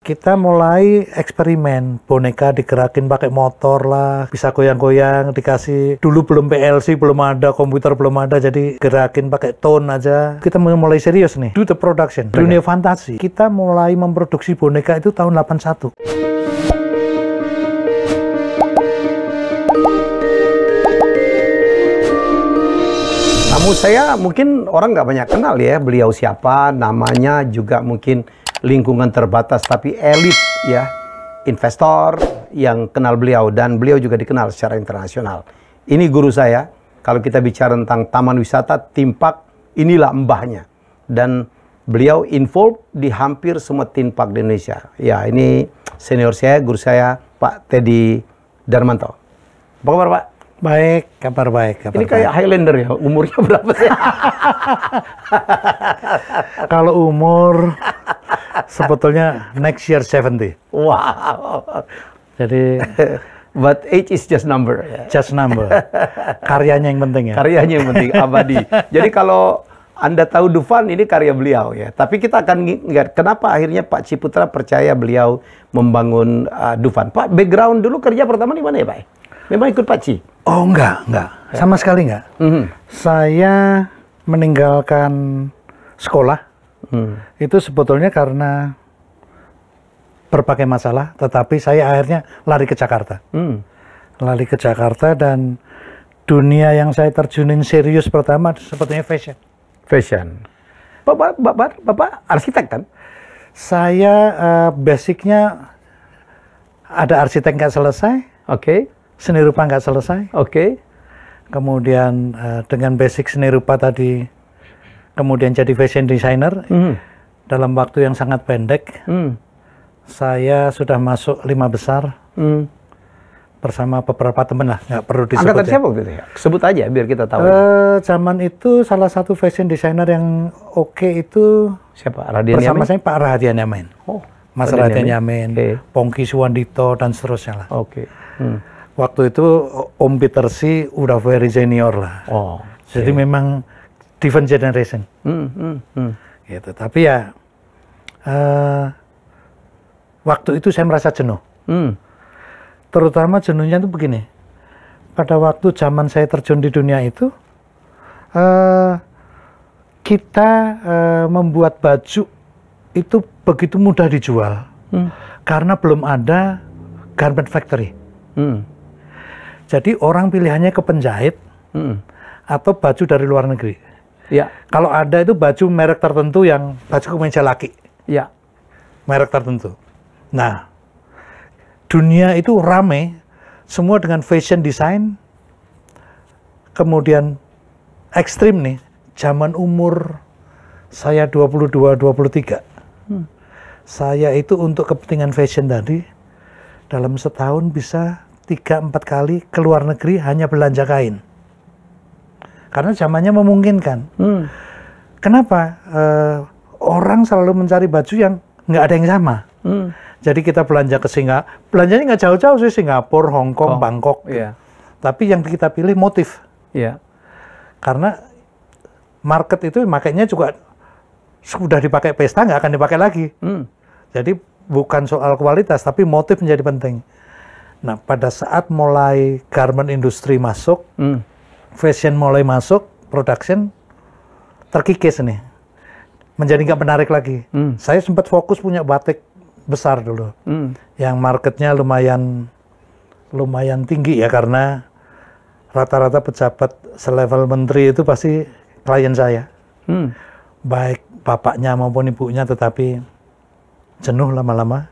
kita mulai eksperimen, boneka digerakin pakai motor lah, bisa goyang-goyang, dikasih dulu belum PLC, belum ada komputer, belum ada, jadi gerakin pakai tone aja. Kita mulai serius nih, do the production, dunia fantasi. Kita mulai memproduksi boneka itu tahun 81. Namun saya mungkin orang nggak banyak kenal ya beliau siapa, namanya juga mungkin lingkungan terbatas, tapi elit ya, investor yang kenal beliau, dan beliau juga dikenal secara internasional. Ini guru saya, kalau kita bicara tentang taman wisata, theme park, inilah mbahnya. Dan beliau involved di hampir semua theme park di Indonesia. Ya, ini senior saya, guru saya, Pak Teddy Darmanto. Apa kabar, Pak? Baik, kabar baik. Kabar ini kayak Highlander ya, umurnya berapa sih? Kalau umur sebetulnya next year 70. Wow. Jadi but age is just number. Just number. Karyanya yang penting ya. Karyanya yang penting, abadi. Jadi kalau Anda tahu Dufan, ini karya beliau ya. Tapi kita akan ingat kenapa akhirnya Pak Ciputra percaya beliau membangun Dufan. Pak, background dulu kerja pertama di mana ya, Pak? Memang ikut Pak Ci? Oh, enggak. Sama sekali enggak. Saya meninggalkan sekolah itu sebetulnya karena berbagai masalah, tetapi saya akhirnya lari ke Jakarta. Lari ke Jakarta, dan dunia yang saya terjunin serius pertama sebetulnya fashion. Fashion. Bapak arsitek kan? Saya basicnya ada arsitek nggak selesai. Oke. Seni rupa nggak selesai. Oke. Kemudian dengan basic seni rupa tadi, kemudian jadi fashion designer. Dalam waktu yang sangat pendek, saya sudah masuk 5 besar bersama beberapa teman lah, nggak perlu disebut. Angkatan siapa waktu itu ya? Sebut aja biar kita tahu. Zaman itu salah satu fashion designer yang oke itu siapa? Radian bersama Yamin? saya Pak Rahadian Yamin. Oh, Mas Radian Yamin, Pongki Suwandito dan seterusnya lah. Oke. Waktu itu Om Peter Si udah very senior lah. Oh. Jadi memang different generation. Gitu. Tapi ya waktu itu saya merasa jenuh. Terutama jenuhnya itu begini. Pada waktu zaman saya terjun di dunia itu, kita membuat baju itu begitu mudah dijual karena belum ada garment factory. Jadi orang pilihannya ke penjahit atau baju dari luar negeri. Ya. Kalau ada itu baju merek tertentu yang baju kemeja laki. Ya. Merek tertentu. Nah, dunia itu rame, semua dengan fashion design, kemudian ekstrim nih, zaman umur saya 22-23. Saya itu untuk kepentingan fashion tadi, dalam setahun bisa 3-4 kali ke luar negeri hanya belanja kain. Karena zamannya memungkinkan. Kenapa? Orang selalu mencari baju yang nggak ada yang sama. Jadi kita belanja ke Singapura, belanjanya nggak jauh-jauh sih, Singapura, Hong Kong, Bangkok. Iya. Tapi yang kita pilih motif. Iya. Karena market itu makanya juga sudah dipakai pesta, nggak akan dipakai lagi. Jadi bukan soal kualitas, tapi motif menjadi penting. Nah, pada saat mulai garment industri masuk, fashion mulai masuk, production, terkikis nih. Menjadi nggak menarik lagi. Saya sempat fokus punya batik besar dulu, yang marketnya lumayan tinggi ya, karena rata-rata pejabat selevel menteri itu pasti klien saya, baik bapaknya maupun ibunya, tetapi jenuh lama-lama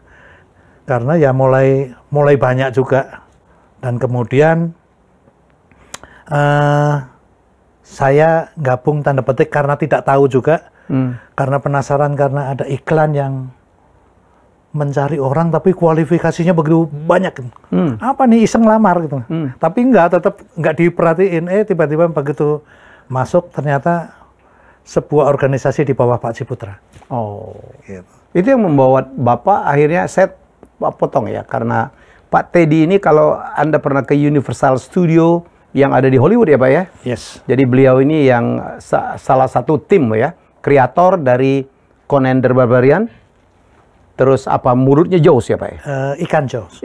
karena ya mulai banyak juga, dan kemudian saya gabung tanda petik karena tidak tahu juga, karena penasaran, karena ada iklan yang mencari orang tapi kualifikasinya begitu banyak. Apa nih, iseng lamar gitu. Tapi tetap nggak diperhatiin. Tiba-tiba begitu masuk ternyata sebuah organisasi di bawah Pak Ciputra. Oh, gitu. Itu yang membawa Bapak akhirnya, saya potong ya, karena Pak Teddy ini kalau Anda pernah ke Universal Studio yang ada di Hollywood ya Pak ya? Yes. Jadi beliau ini yang salah satu tim ya, kreator dari Conan the Barbarian, Terus apa mulutnya Jaws ya Pak ya? Ikan Jaws.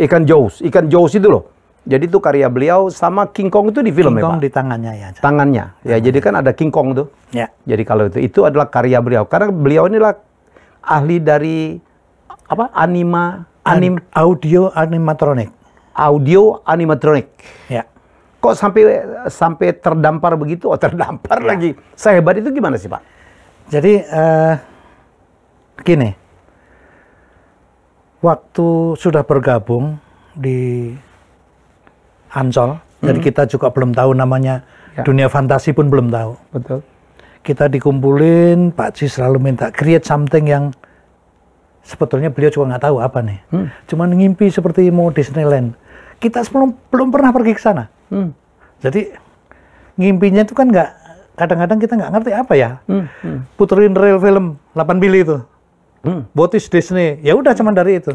Ikan Jaws itu loh. Jadi itu karya beliau sama King Kong itu di film King ya Pak? Kong di tangannya ya. Tangannya. Ya, jadi kan ada King Kong tuh. Ya. Jadi kalau itu adalah karya beliau. Karena beliau inilah ahli dari apa? Audio animatronic. Audio animatronic. Ya. Kok sampai terdampar begitu? Oh, terdampar lagi. Sehebat itu gimana sih, Pak? Jadi gini. Waktu sudah bergabung di Ancol, jadi kita juga belum tahu namanya dunia fantasi pun belum tahu. Betul. Kita dikumpulin, Pak Ji selalu minta create something yang sebetulnya beliau juga nggak tahu apa nih. Cuman ngimpi seperti mau Disneyland. Kita belum pernah pergi ke sana. Jadi ngimpinya itu kan nggak, kadang-kadang kita nggak ngerti apa ya. Puterin real film 8 bili itu. What is Disney? Ya udah cuman dari itu.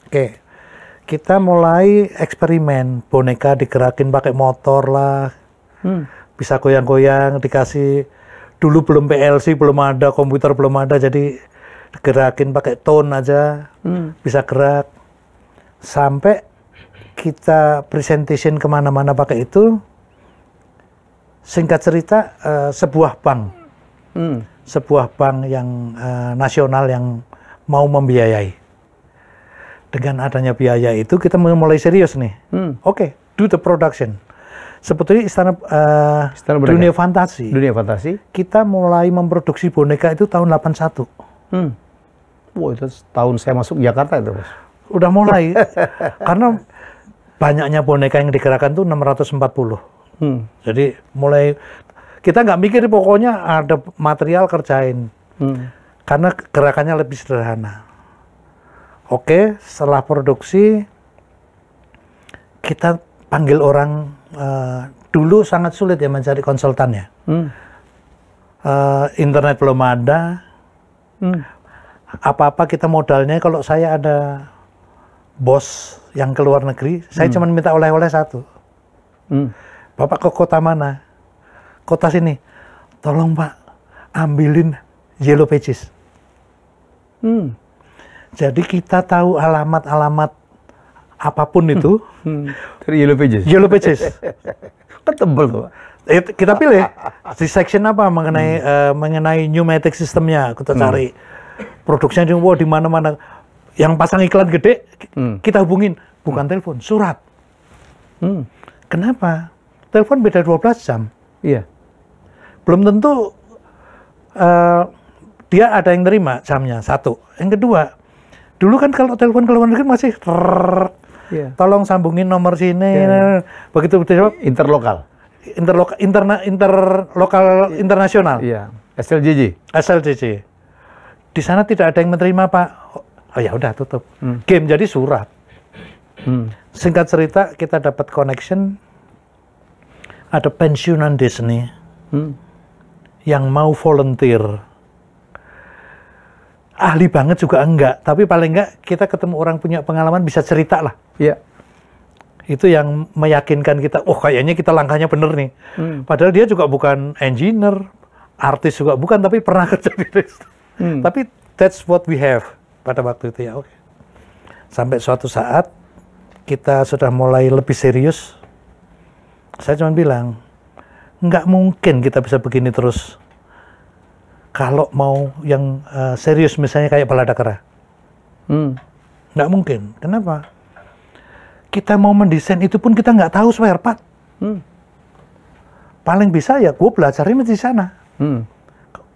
Oke. Kita mulai eksperimen, boneka digerakin pakai motor lah. Bisa goyang-goyang, dikasih dulu belum PLC, belum ada, komputer belum ada, jadi gerakin pakai tone aja, bisa gerak. Sampai kita presentation kemana-mana pakai itu. Singkat cerita, sebuah bank yang nasional yang mau membiayai. Dengan adanya biaya itu kita mulai serius nih. Oke, do the production. Sebetulnya Istana Dunia Fantasi. Dunia Fantasi. Kita mulai memproduksi boneka itu tahun 81. Wah, itu tahun saya masuk Jakarta itu, Bos. Udah mulai. Karena banyaknya boneka yang digerakkan tuh 640. Jadi mulai kita nggak mikir, pokoknya ada material kerjain. Karena gerakannya lebih sederhana. Oke, setelah produksi kita panggil orang. Dulu sangat sulit ya mencari konsultan ya. Internet belum ada. Apa-apa kita modalnya, kalau saya ada bos yang ke luar negeri, saya cuma minta oleh-oleh satu. Bapak ke kota mana? Kota sini. Tolong Pak, ambilin Yellow Pages. Jadi kita tahu alamat-alamat apapun itu. Dari Yellow Pages? Yellow Pages. Kan tebel tuh, Pak. Kita pilih di section apa mengenai pneumatic sistemnya. Kita cari produksinya di mana-mana. Yang pasang iklan gede, kita hubungin. Bukan telepon, surat. Kenapa? Telepon beda 12 jam. Iya. Belum tentu dia ada yang terima jamnya, satu. Yang kedua, dulu kan kalau telepon ke luar negeri masih tolong sambungin nomor sini. Begitu interlokal. Interlokal internasional. Iya. SLJJ. Di sana tidak ada yang menerima, Pak. Oh ya udah, tutup. Game jadi surat. Singkat cerita, kita dapat connection. Ada pensiunan Disney yang mau volunteer. Ahli banget juga enggak, tapi paling enggak kita ketemu orang punya pengalaman, bisa cerita lah. Iya. Itu yang meyakinkan kita, oh kayaknya kita langkahnya bener nih. Padahal dia juga bukan engineer, artis juga bukan, tapi pernah kerja di Disney. Tapi that's what we have pada waktu itu ya. Oke. Sampai suatu saat kita sudah mulai lebih serius. Saya cuma bilang, nggak mungkin kita bisa begini terus. Kalau mau yang serius, misalnya kayak Balada Kera. Nggak mungkin. Kenapa? Kita mau mendesain itu pun kita nggak tahu spare part. Paling bisa ya gue belajarnya di sana.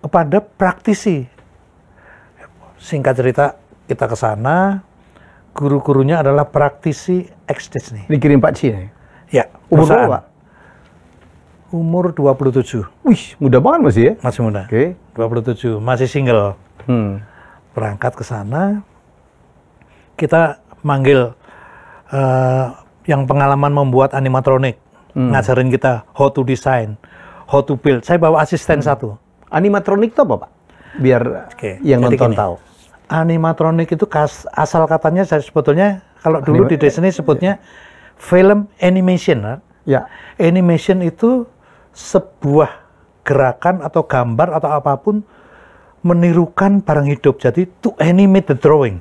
Kepada praktisi. Singkat cerita, kita ke sana. Guru-gurunya adalah praktisi ex-Disney. Dikirim Pak Ci ya? Ya. Umur berapa? Umur 27. Wih, muda banget masih ya? Masih muda. Oke. 27, masih single. Berangkat ke sana, kita manggil yang pengalaman membuat animatronik, ngajarin kita how to design, how to build. Saya bawa asisten satu. Animatronik itu apa, Pak? Biar yang nonton tahu. Animatronik itu asal katanya sebetulnya kalau dulu di Disney sebutnya film animation. Ya. Animation itu sebuah gerakan atau gambar atau apapun menirukan barang hidup. Jadi to animate the drawing.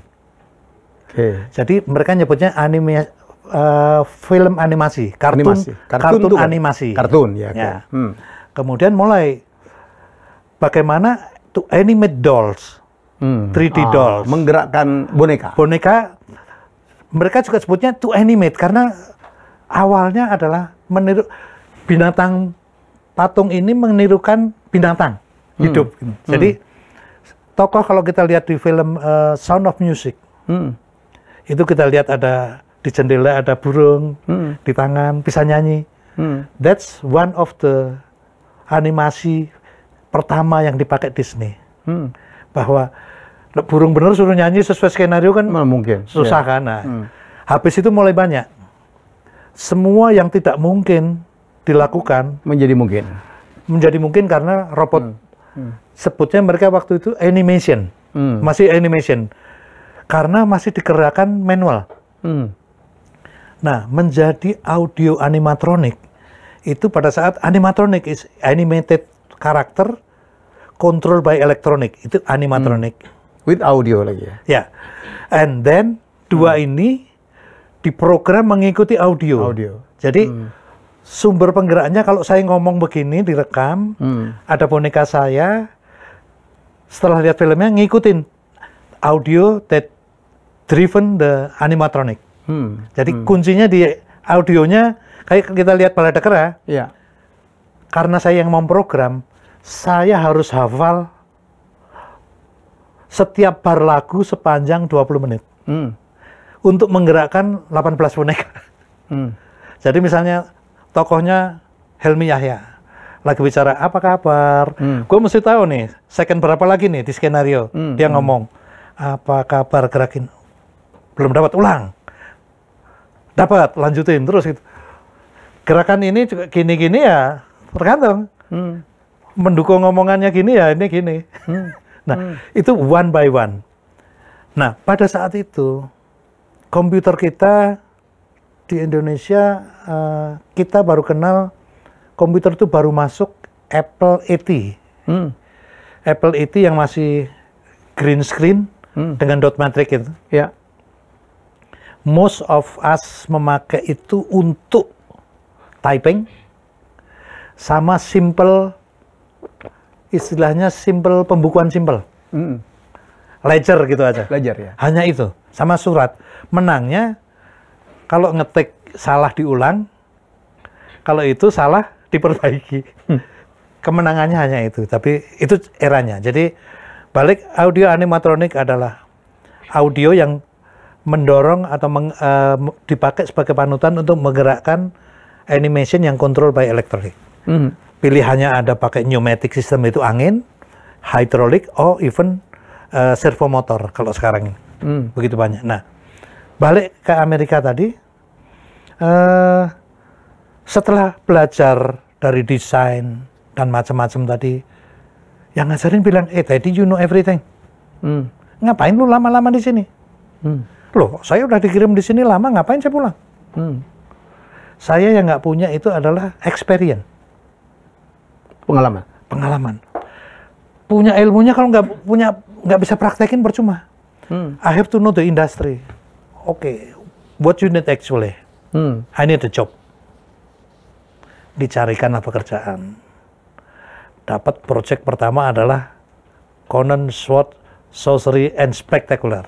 Jadi mereka nyebutnya film animasi, kartun animasi. Kartun, ya. Ya. Kemudian mulai bagaimana to animate dolls, 3D dolls, menggerakkan boneka. Boneka, mereka juga sebutnya to animate karena awalnya adalah meniru binatang, patung ini menirukan binatang hidup. Jadi tokoh kalau kita lihat di film Sound of Music, itu kita lihat ada di jendela ada burung, di tangan bisa nyanyi. That's one of the animasi pertama yang dipakai Disney. Bahwa burung bener suruh nyanyi sesuai skenario kan mungkin susah kan. Nah, habis itu mulai banyak. Semua yang tidak mungkin dilakukan menjadi mungkin. Menjadi mungkin karena robot. Sebutnya mereka waktu itu animation. Masih animation. Karena masih dikerjakan manual. Nah, menjadi audio animatronic itu pada saat animatronic is animated karakter control by electronic, itu animatronic. With audio lagi ya? Ya. And then dua ini diprogram mengikuti audio. Jadi sumber penggeraknya kalau saya ngomong begini direkam, ada boneka saya, setelah lihat filmnya ngikutin audio that driven the animatronic. Jadi kuncinya di audionya, kayak kita lihat balada kera. Ya. Karena saya yang memprogram, saya harus hafal setiap bar lagu sepanjang 20 menit. Untuk menggerakkan 18 boneka. Jadi misalnya tokohnya Helmi Yahya lagi bicara apa kabar, gue mesti tahu nih second berapa lagi nih di skenario. Dia ngomong apa kabar, gerakin, belum dapat, ulang, dapat, lanjutin terus gitu. Gerakan ini juga gini-gini ya tergantung. Mendukung ngomongannya gini ya ini gini. Nah, itu one by one. Nah, pada saat itu komputer kita di Indonesia, kita baru kenal komputer itu baru masuk Apple IT. Apple IT yang masih green screen dengan dot matrix itu. Ya. Most of us memakai itu untuk typing sama simple, istilahnya simple, pembukuan simple. Ledger gitu aja. Ledger ya. Hanya itu, sama surat. Menangnya kalau ngetik salah diulang, kalau itu salah diperbaiki. Kemenangannya hanya itu, tapi itu eranya. Jadi balik, audio animatronic adalah audio yang mendorong atau dipakai sebagai panutan untuk menggerakkan animation yang control by electronic. Pilihannya ada pakai pneumatic system, itu angin, hydraulic, or even servomotor kalau sekarang ini. Begitu banyak. Nah, balik ke Amerika tadi, setelah belajar dari desain dan macam-macam tadi, yang ngajarin bilang, Daddy, you know everything. Ngapain lu lama-lama di sini? Loh, saya udah dikirim di sini lama, ngapain saya pulang? Saya yang nggak punya itu adalah experience. Pengalaman. Punya ilmunya kalau nggak bisa praktekin percuma. I have to know the industry. Okay, what you need actually? I need a job. Dicarikanlah pekerjaan. Dapat project pertama adalah Conan Sword, Sorcery and Spectacular.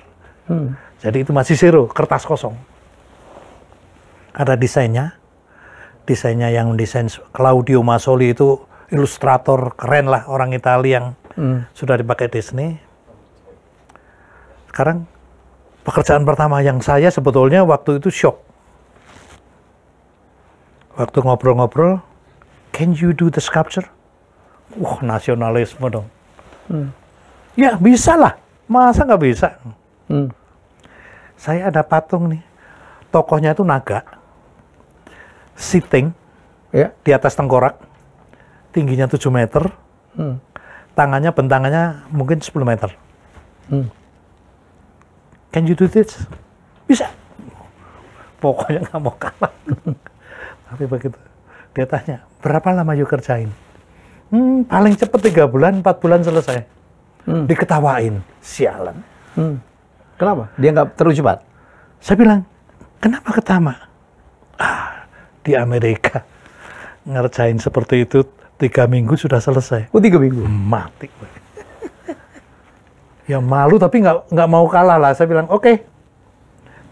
Jadi itu masih zero, kertas kosong. Ada desainnya yang desain Claudio Masoli, itu ilustrator keren lah, orang Italia yang sudah dipakai Disney. Sekarang pekerjaan pertama yang saya sebetulnya waktu itu shock. Waktu ngobrol-ngobrol, can you do the sculpture? Wah, nasionalisme dong. Ya bisa lah, masa nggak bisa? Saya ada patung nih, tokohnya itu naga, sitting di atas tengkorak, tingginya 7 meter, tangannya, bentangannya mungkin 10 meter. Can you do this? Bisa. Pokoknya nggak mau kalah. Tapi begitu, dia tanya, berapa lama you kerjain? Paling cepat 3 bulan, 4 bulan selesai. Diketawain, sialan. Kenapa? Dia nggak terlalu cepat? Saya bilang, kenapa ke Tama? Di Amerika ngerjain seperti itu 3 minggu sudah selesai. Oh, 3 minggu? Mati. Ya malu tapi nggak mau kalah lah. Saya bilang, oke.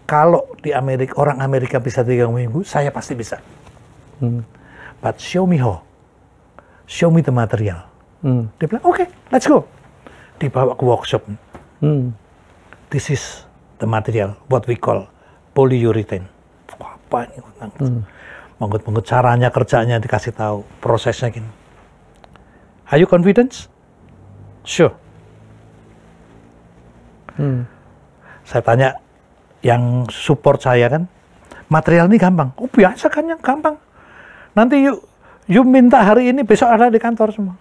Kalau di Amerika, orang Amerika bisa 3 minggu, saya pasti bisa. But show me how. Show me the material. Dia bilang, oke, let's go. Dibawa ke workshop. This is the material, what we call polyurethane. Apa ini? Menggut-menggut caranya, kerjanya dikasih tahu, prosesnya gini. Are you confident? Sure. Saya tanya yang support saya kan, material ini gampang. Oh biasa kan yang gampang. Nanti you minta hari ini, besok ada di kantor semua.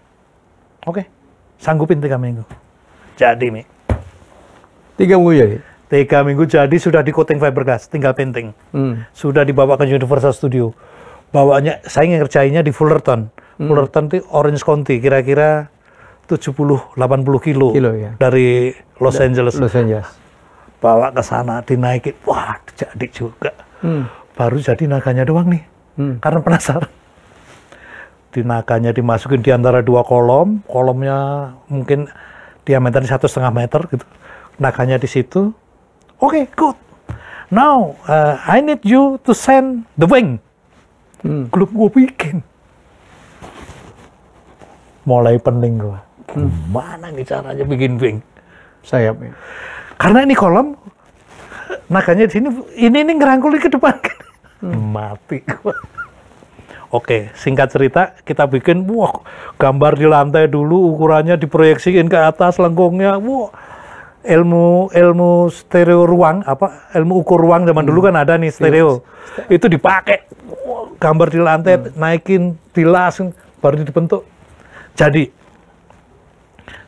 Oke, sanggupin 3 minggu. Jadi nih. 3 minggu jadi? 3 minggu jadi, sudah di coating fiberglass, tinggal painting. Sudah dibawa ke Universal Studio. Bawanya, saya ngerjainnya di Fullerton. Fullerton itu Orange County, kira-kira 70-80 kilo ya? dari Los Angeles. Los Angeles. Bawa ke sana, dinaikin. Wah, jadi juga. Baru jadi naganya doang nih. Karena penasaran. Di naganya dimasukin di antara 2 kolom. Kolomnya mungkin diameternya 1,5 meter gitu. Naganya di situ. Oke, good. Now, I need you to send the wing. Belum gue bikin. Mulai pening gue. Gimana nih caranya bikin wing? Sayap ya. Karena ini kolom, naganya di sini, ini ngerangkuli ke depan. Mati gue. Oke, singkat cerita, kita bikin, gambar di lantai dulu, ukurannya diproyeksiin ke atas, lengkungnya, ilmu stereo ruang, ilmu ukur ruang zaman dulu kan ada nih stereo, itu dipakai, gambar di lantai, naikin, dilas, baru dibentuk.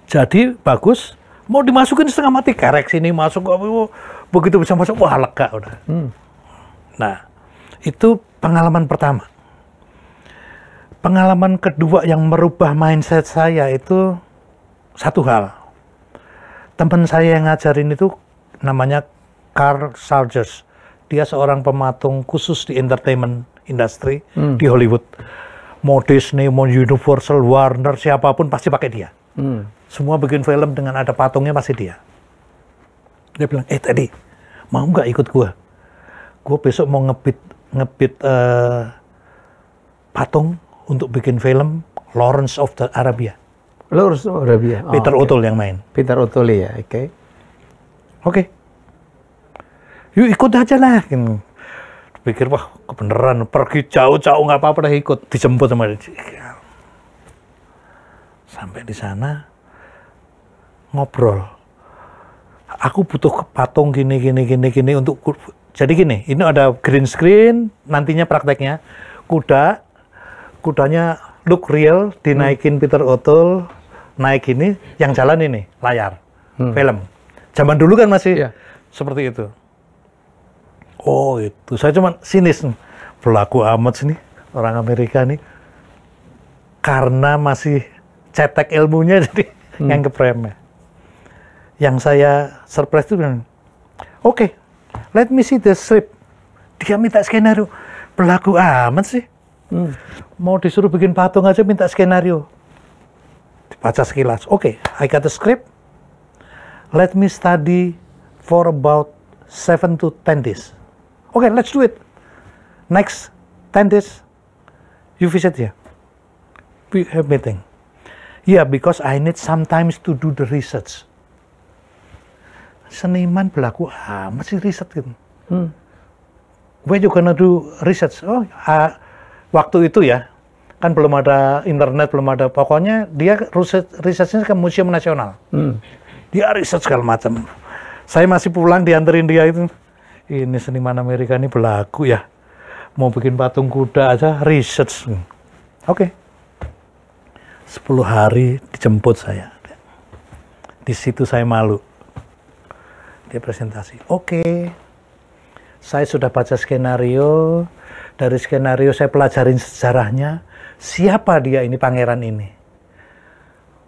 Jadi bagus, mau dimasukin setengah mati, kerek sini masuk, begitu bisa masuk, wah lega udah. Nah, itu pengalaman pertama. Pengalaman kedua yang merubah mindset saya itu satu hal. Teman saya yang ngajarin itu namanya Carl Saggers. Dia seorang pematung khusus di entertainment industry di Hollywood. Mau Disney, mau Universal, Warner, siapapun pasti pakai dia. Semua bikin film dengan ada patungnya pasti dia. Dia bilang, Teddy, mau nggak ikut gua? Gua besok mau ngebit patung untuk bikin film Lawrence of the Arabia. Lawrence of Arabia. Peter O'Toole yang main. Peter O'Toole ya, oke. Oke. Yuk ikut aja lah. Pikir, wah kebenaran, pergi jauh-jauh nggak apa-apa, dah ikut. Dijemput sama dia. Sampai di sana, ngobrol. Aku butuh patung gini untuk... Jadi gini, ini ada green screen, nantinya prakteknya. Kudanya look real, dinaikin Peter O'Toole, naik ini, yang jalan ini, layar, film. Zaman dulu kan masih seperti itu. Oh itu, saya cuma sinis, berlaku amat sini, orang Amerika nih. Karena masih cetek ilmunya, jadi nganggep remeh. Yang saya surprise itu bilang, oke, let me see the script. Dia minta skenario, berlaku amat sih. Mau disuruh bikin patung aja minta skenario. Dibaca sekilas. Oke, I got the script. Let me study for about 7 to 10 days. Oke, let's do it. Next 10 days, you visit here. We have meeting. Yeah, because I need sometimes to do the research. Seniman berlaku amat sih riset gitu. Where you gonna do research? Waktu itu ya, kan belum ada internet, belum ada, pokoknya dia risetnya ke Museum Nasional. Dia riset segala macam. Saya masih pulang dianterin dia itu. Ini seniman Amerika ini berlaku ya. Mau bikin patung kuda aja, research. Oke. 10 hari dijemput saya. Di situ saya malu. Dia presentasi. Oke. Saya sudah baca skenario. Dari skenario saya pelajarin sejarahnya. Siapa dia ini, pangeran ini?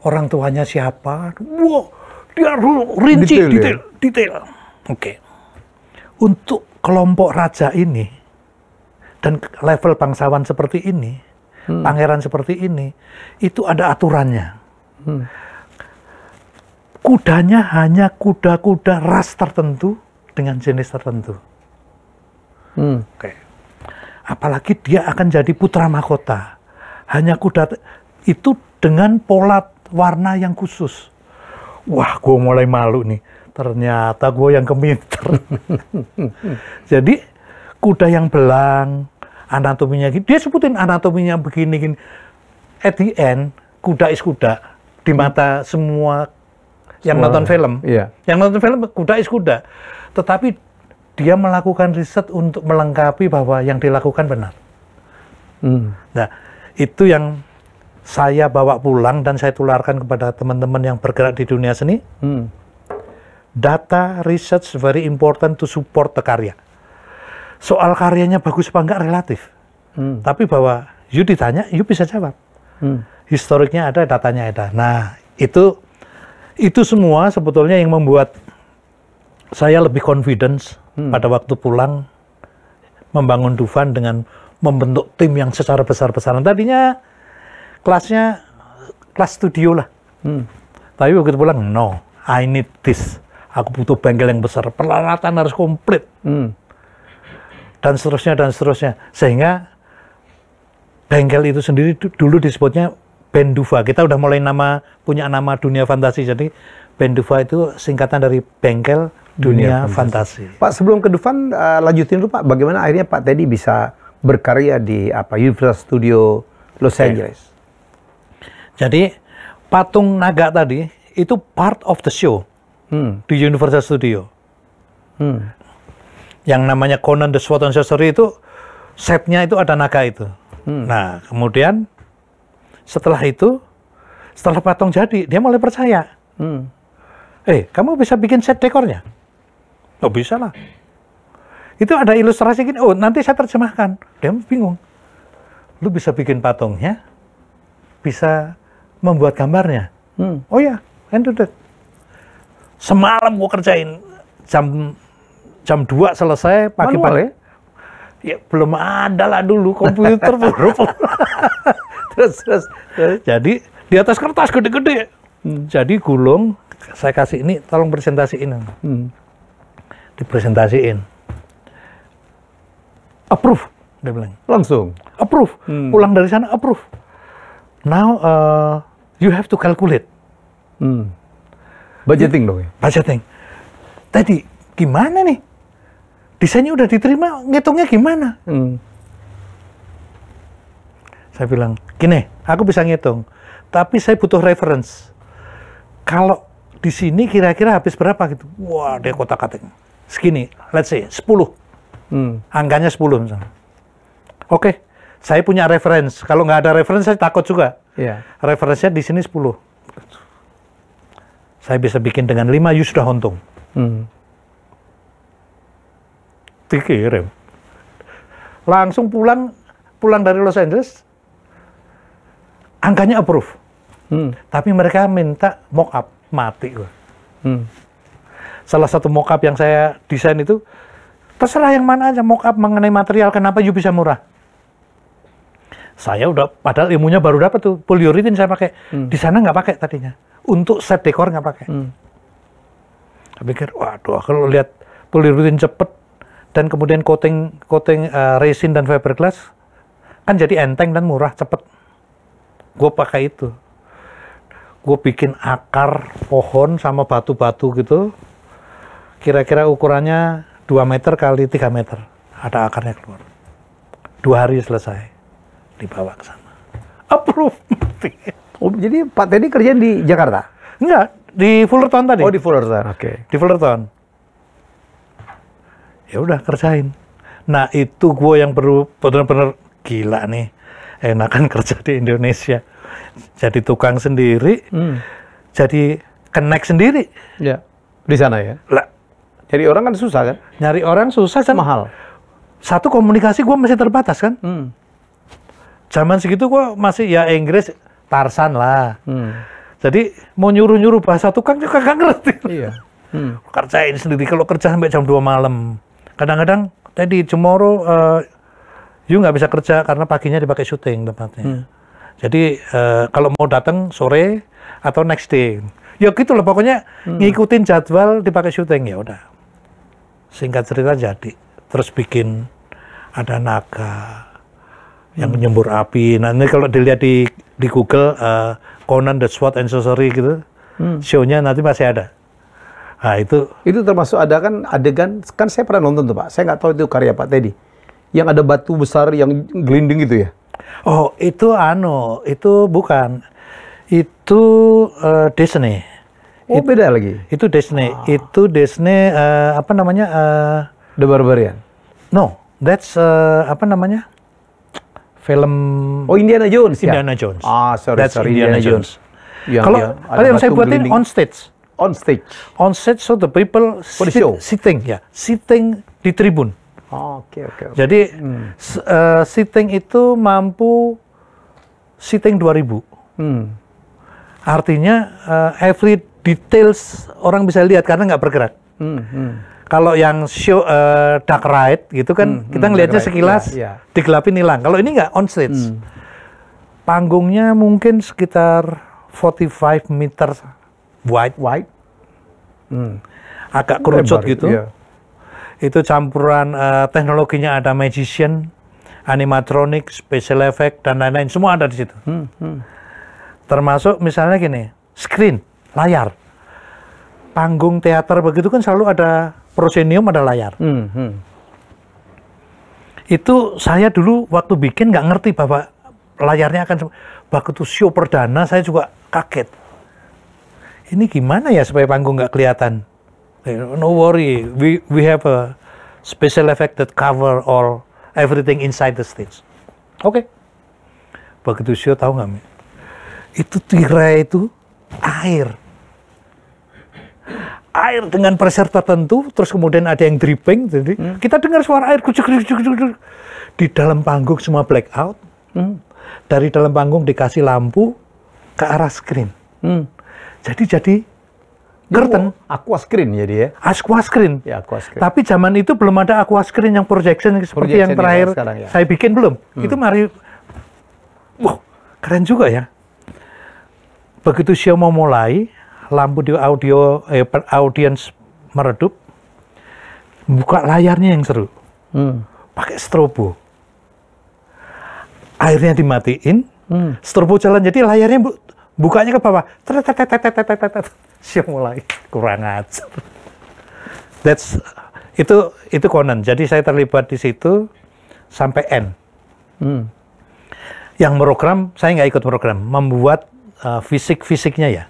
Orang tuanya siapa? Wow, dia rinci, detail. Oke. untuk kelompok raja ini dan level bangsawan seperti ini, pangeran seperti ini, itu ada aturannya. Kudanya hanya kuda-kuda ras tertentu dengan jenis tertentu. Oke. Apalagi dia akan jadi putra mahkota. Hanya kuda itu dengan pola warna yang khusus. Wah, gue mulai malu nih. Ternyata gue yang keminter. Jadi kuda yang belang, anatominya gitu. Dia sebutin anatominya begini, gini. At the end, kuda is kuda. Di mata semua yang nonton film. Iya. Yang nonton film, kuda is kuda. Tetapi dia melakukan riset untuk melengkapi bahwa yang dilakukan benar. Nah, itu yang saya bawa pulang dan saya tularkan kepada teman-teman yang bergerak di dunia seni. Data research very important to support the karya. Soal karyanya bagus apa enggak relatif. Tapi bahwa you ditanya, you bisa jawab. Historiknya ada, datanya ada. Nah, itu semua sebetulnya yang membuat saya lebih confidence pada waktu pulang membangun Dufan dengan membentuk tim yang secara besar-besaran. Tadinya kelasnya kelas studio lah. Tapi begitu pulang, no, I need this. Aku butuh bengkel yang besar, peralatan harus komplit. Dan seterusnya, dan seterusnya. Sehingga bengkel itu sendiri dulu disebutnya Band Dufa. Kita udah mulai punya nama dunia fantasi. Jadi Band Dufa itu singkatan dari bengkel dunia fantasi. Pak, sebelum ke Dufan, lanjutin dulu Pak. Bagaimana akhirnya Pak Teddy bisa berkarya di Universal Studio Los Angeles? Jadi patung naga tadi itu part of the show di Universal Studio. Yang namanya Conan the Sword and Sorcery itu setnya itu ada naga itu. Nah, kemudian setelah patung jadi, dia mulai percaya. Kamu bisa bikin set dekornya? Oh, bisa lah. Itu ada ilustrasi gini, oh nanti saya terjemahkan. Dia bingung. Lu bisa bikin patungnya, bisa membuat gambarnya. Oh ya, can do that. Semalam gua kerjain, jam 2 selesai, pagi-pagi. Ya belum ada lah dulu komputer. terus. Jadi di atas kertas gede-gede. Jadi gulung, saya kasih ini, tolong presentasiin. Dipresentasiin. Approve, dia bilang. Langsung? Approve. Pulang dari sana, approve. Now, you have to calculate. Budgeting dong ya? Budgeting. Tadi, gimana nih? Desainnya udah diterima, ngitungnya gimana? Saya bilang, gini, aku bisa ngitung. Tapi saya butuh reference. Kalau di sini kira-kira habis berapa gitu? Wah, dia kotak-katik. Segini, let's say 10. Angkanya 10 misalnya. Oke, saya punya reference. Kalau nggak ada reference, saya takut juga. Referensinya di sini 10. Saya bisa bikin dengan 5, you sudah untung. Dikirim. Langsung pulang dari Los Angeles, angkanya approve. Tapi mereka minta mock up, mati gua. Salah satu mock up yang saya desain itu, terserah yang mana aja mock up mengenai material, kenapa you bisa murah. Saya udah, padahal ilmunya baru dapat tuh, polyurethane saya pakai. Di sana nggak pakai tadinya. Untuk set dekor nggak pakai. Saya pikir, waduh, kalau lihat polyurethane cepet, dan kemudian coating resin dan fiberglass, kan jadi enteng dan murah, cepet. Gue pakai itu. Gue bikin akar pohon sama batu-batu gitu. Kira-kira ukurannya 2 meter kali 3 meter. Ada akarnya keluar. 2 hari selesai. Dibawa ke sana. Approve. Oh, jadi Pak Teddy kerja di Jakarta? Enggak, di Fullerton tadi. Oh, di Fullerton, oke. Di Fullerton. Ya udah, kerjain. Nah, itu gue yang benar-benar gila nih. Enakan kerja di Indonesia. Jadi tukang sendiri, jadi connect sendiri. Ya, di sana ya? Lah, jadi orang kan susah kan? Nyari orang susah kan? Mahal. Satu, komunikasi gue masih terbatas kan? Zaman segitu gue masih ya Inggris, Tarsan lah. Jadi mau nyuruh-nyuruh bahasa tukang juga gak ngerti. Iya. Kerjain sendiri, kalau kerja sampai jam 2 malam. Kadang-kadang tadi tomorrow you nggak bisa kerja karena paginya dipakai syuting tempatnya. Jadi kalau mau datang sore atau next day, ya gitu loh pokoknya ngikutin jadwal dipakai syuting ya udah. Singkat cerita jadi, terus bikin ada naga yang nyembur api. Nah ini kalau dilihat di Google Conan the Sword and Sorcery gitu, show-nya nanti masih ada. Nah itu termasuk ada kan adegan, kan saya pernah nonton tuh Pak, saya nggak tahu itu karya Pak Teddy, yang ada batu besar yang gelinding gitu ya? Oh itu bukan, itu Disney. Oh beda lagi? Itu Disney, itu Disney apa namanya? The Barbarian? No, that's apa namanya? Film. Oh Indiana Jones ya? Indiana Jones. That's Indiana Jones. Kalau yang saya buatin on stage. On stage. On stage, so the people sitting di tribun. Oke. Jadi sitting itu mampu sitting 2.000. Artinya every details orang bisa lihat karena nggak bergerak. Kalau yang show dark ride gitu kan kita ngelihatnya sekilas digelapin hilang. Kalau ini nggak on stage. Panggungnya mungkin sekitar 45 meter wide. Agak kerucut gitu. Itu campuran teknologinya ada magician, animatronic, special effect dan lain-lain semua ada di situ. Termasuk misalnya gini, screen, layar. Panggung teater begitu kan selalu ada proscenium, ada layar. Itu saya dulu waktu bikin nggak ngerti bahwa layarnya akan begitu show perdana, saya juga kaget. Ini gimana ya supaya panggung nggak kelihatan? No worry, we have a special effect that cover all everything inside the stage. Oke. Begitu show tahu nggak? Itu tirai itu air dengan pressure tertentu, terus kemudian ada yang dripping, jadi kita dengar suara air kucuk di dalam panggung semua blackout. Dari dalam panggung dikasih lampu ke arah screen. Jadi curtain. Aqua screen jadi ya? Aqua screen. Ya, aqua screen. Tapi zaman itu belum ada aqua screen yang projection seperti yang terakhir saya bikin belum. Itu mari, wah keren juga ya. Begitu show mau mulai, lampu di audience meredup, buka layarnya yang seru. Pakai strobo. Airnya dimatiin, strobo jalan jadi layarnya bukanya ke bawah. Show mulai, kurang ajar. Itu Conan. Jadi saya terlibat di situ sampai end. Yang program saya nggak ikut program, membuat fisiknya ya.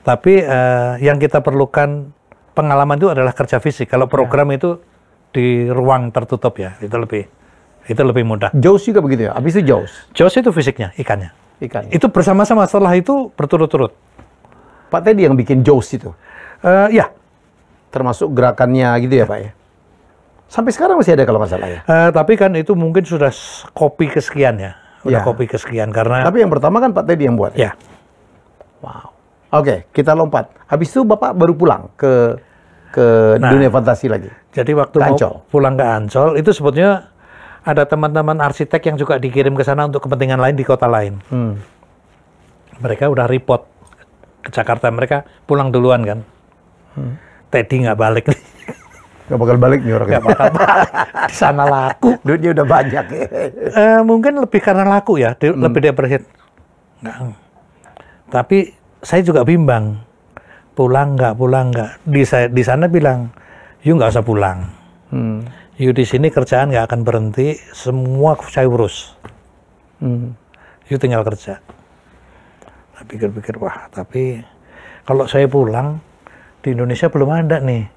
Tapi yang kita perlukan pengalaman itu adalah kerja fisik. Kalau program itu di ruang tertutup ya, itu lebih mudah. Jaws juga begitu ya? Habis itu Jaws? Jaws itu fisiknya, ikannya. Itu bersama-sama setelah itu berturut-turut. Pak Teddy yang bikin Jaws itu? Ya. Termasuk gerakannya gitu ya Pak ya? Sampai sekarang masih ada kalau nggak salah ya? Tapi kan itu mungkin sudah kopi kesekian ya. Kopi kesekian karena... Tapi yang pertama kan Pak Teddy yang buat ya? Wow. Oke, kita lompat. Habis itu Bapak baru pulang ke dunia fantasi lagi? Jadi waktu mau pulang ke Ancol, itu sebetulnya ada teman-teman arsitek yang juga dikirim ke sana untuk kepentingan lain di kota lain. Mereka udah report ke Jakarta, mereka pulang duluan kan. Teddy nggak balik nih. Nggak bakal balik nih orang. Nggak bakal balik. Di sana laku. Duitnya udah banyak. Mungkin lebih karena laku ya, lebih depresi. Tapi saya juga bimbang. Pulang nggak. Di sana bilang, you nggak usah pulang. You di sini kerjaan nggak akan berhenti, semua saya urus. You tinggal kerja. Pikir-pikir, wah tapi kalau saya pulang di Indonesia belum ada nih.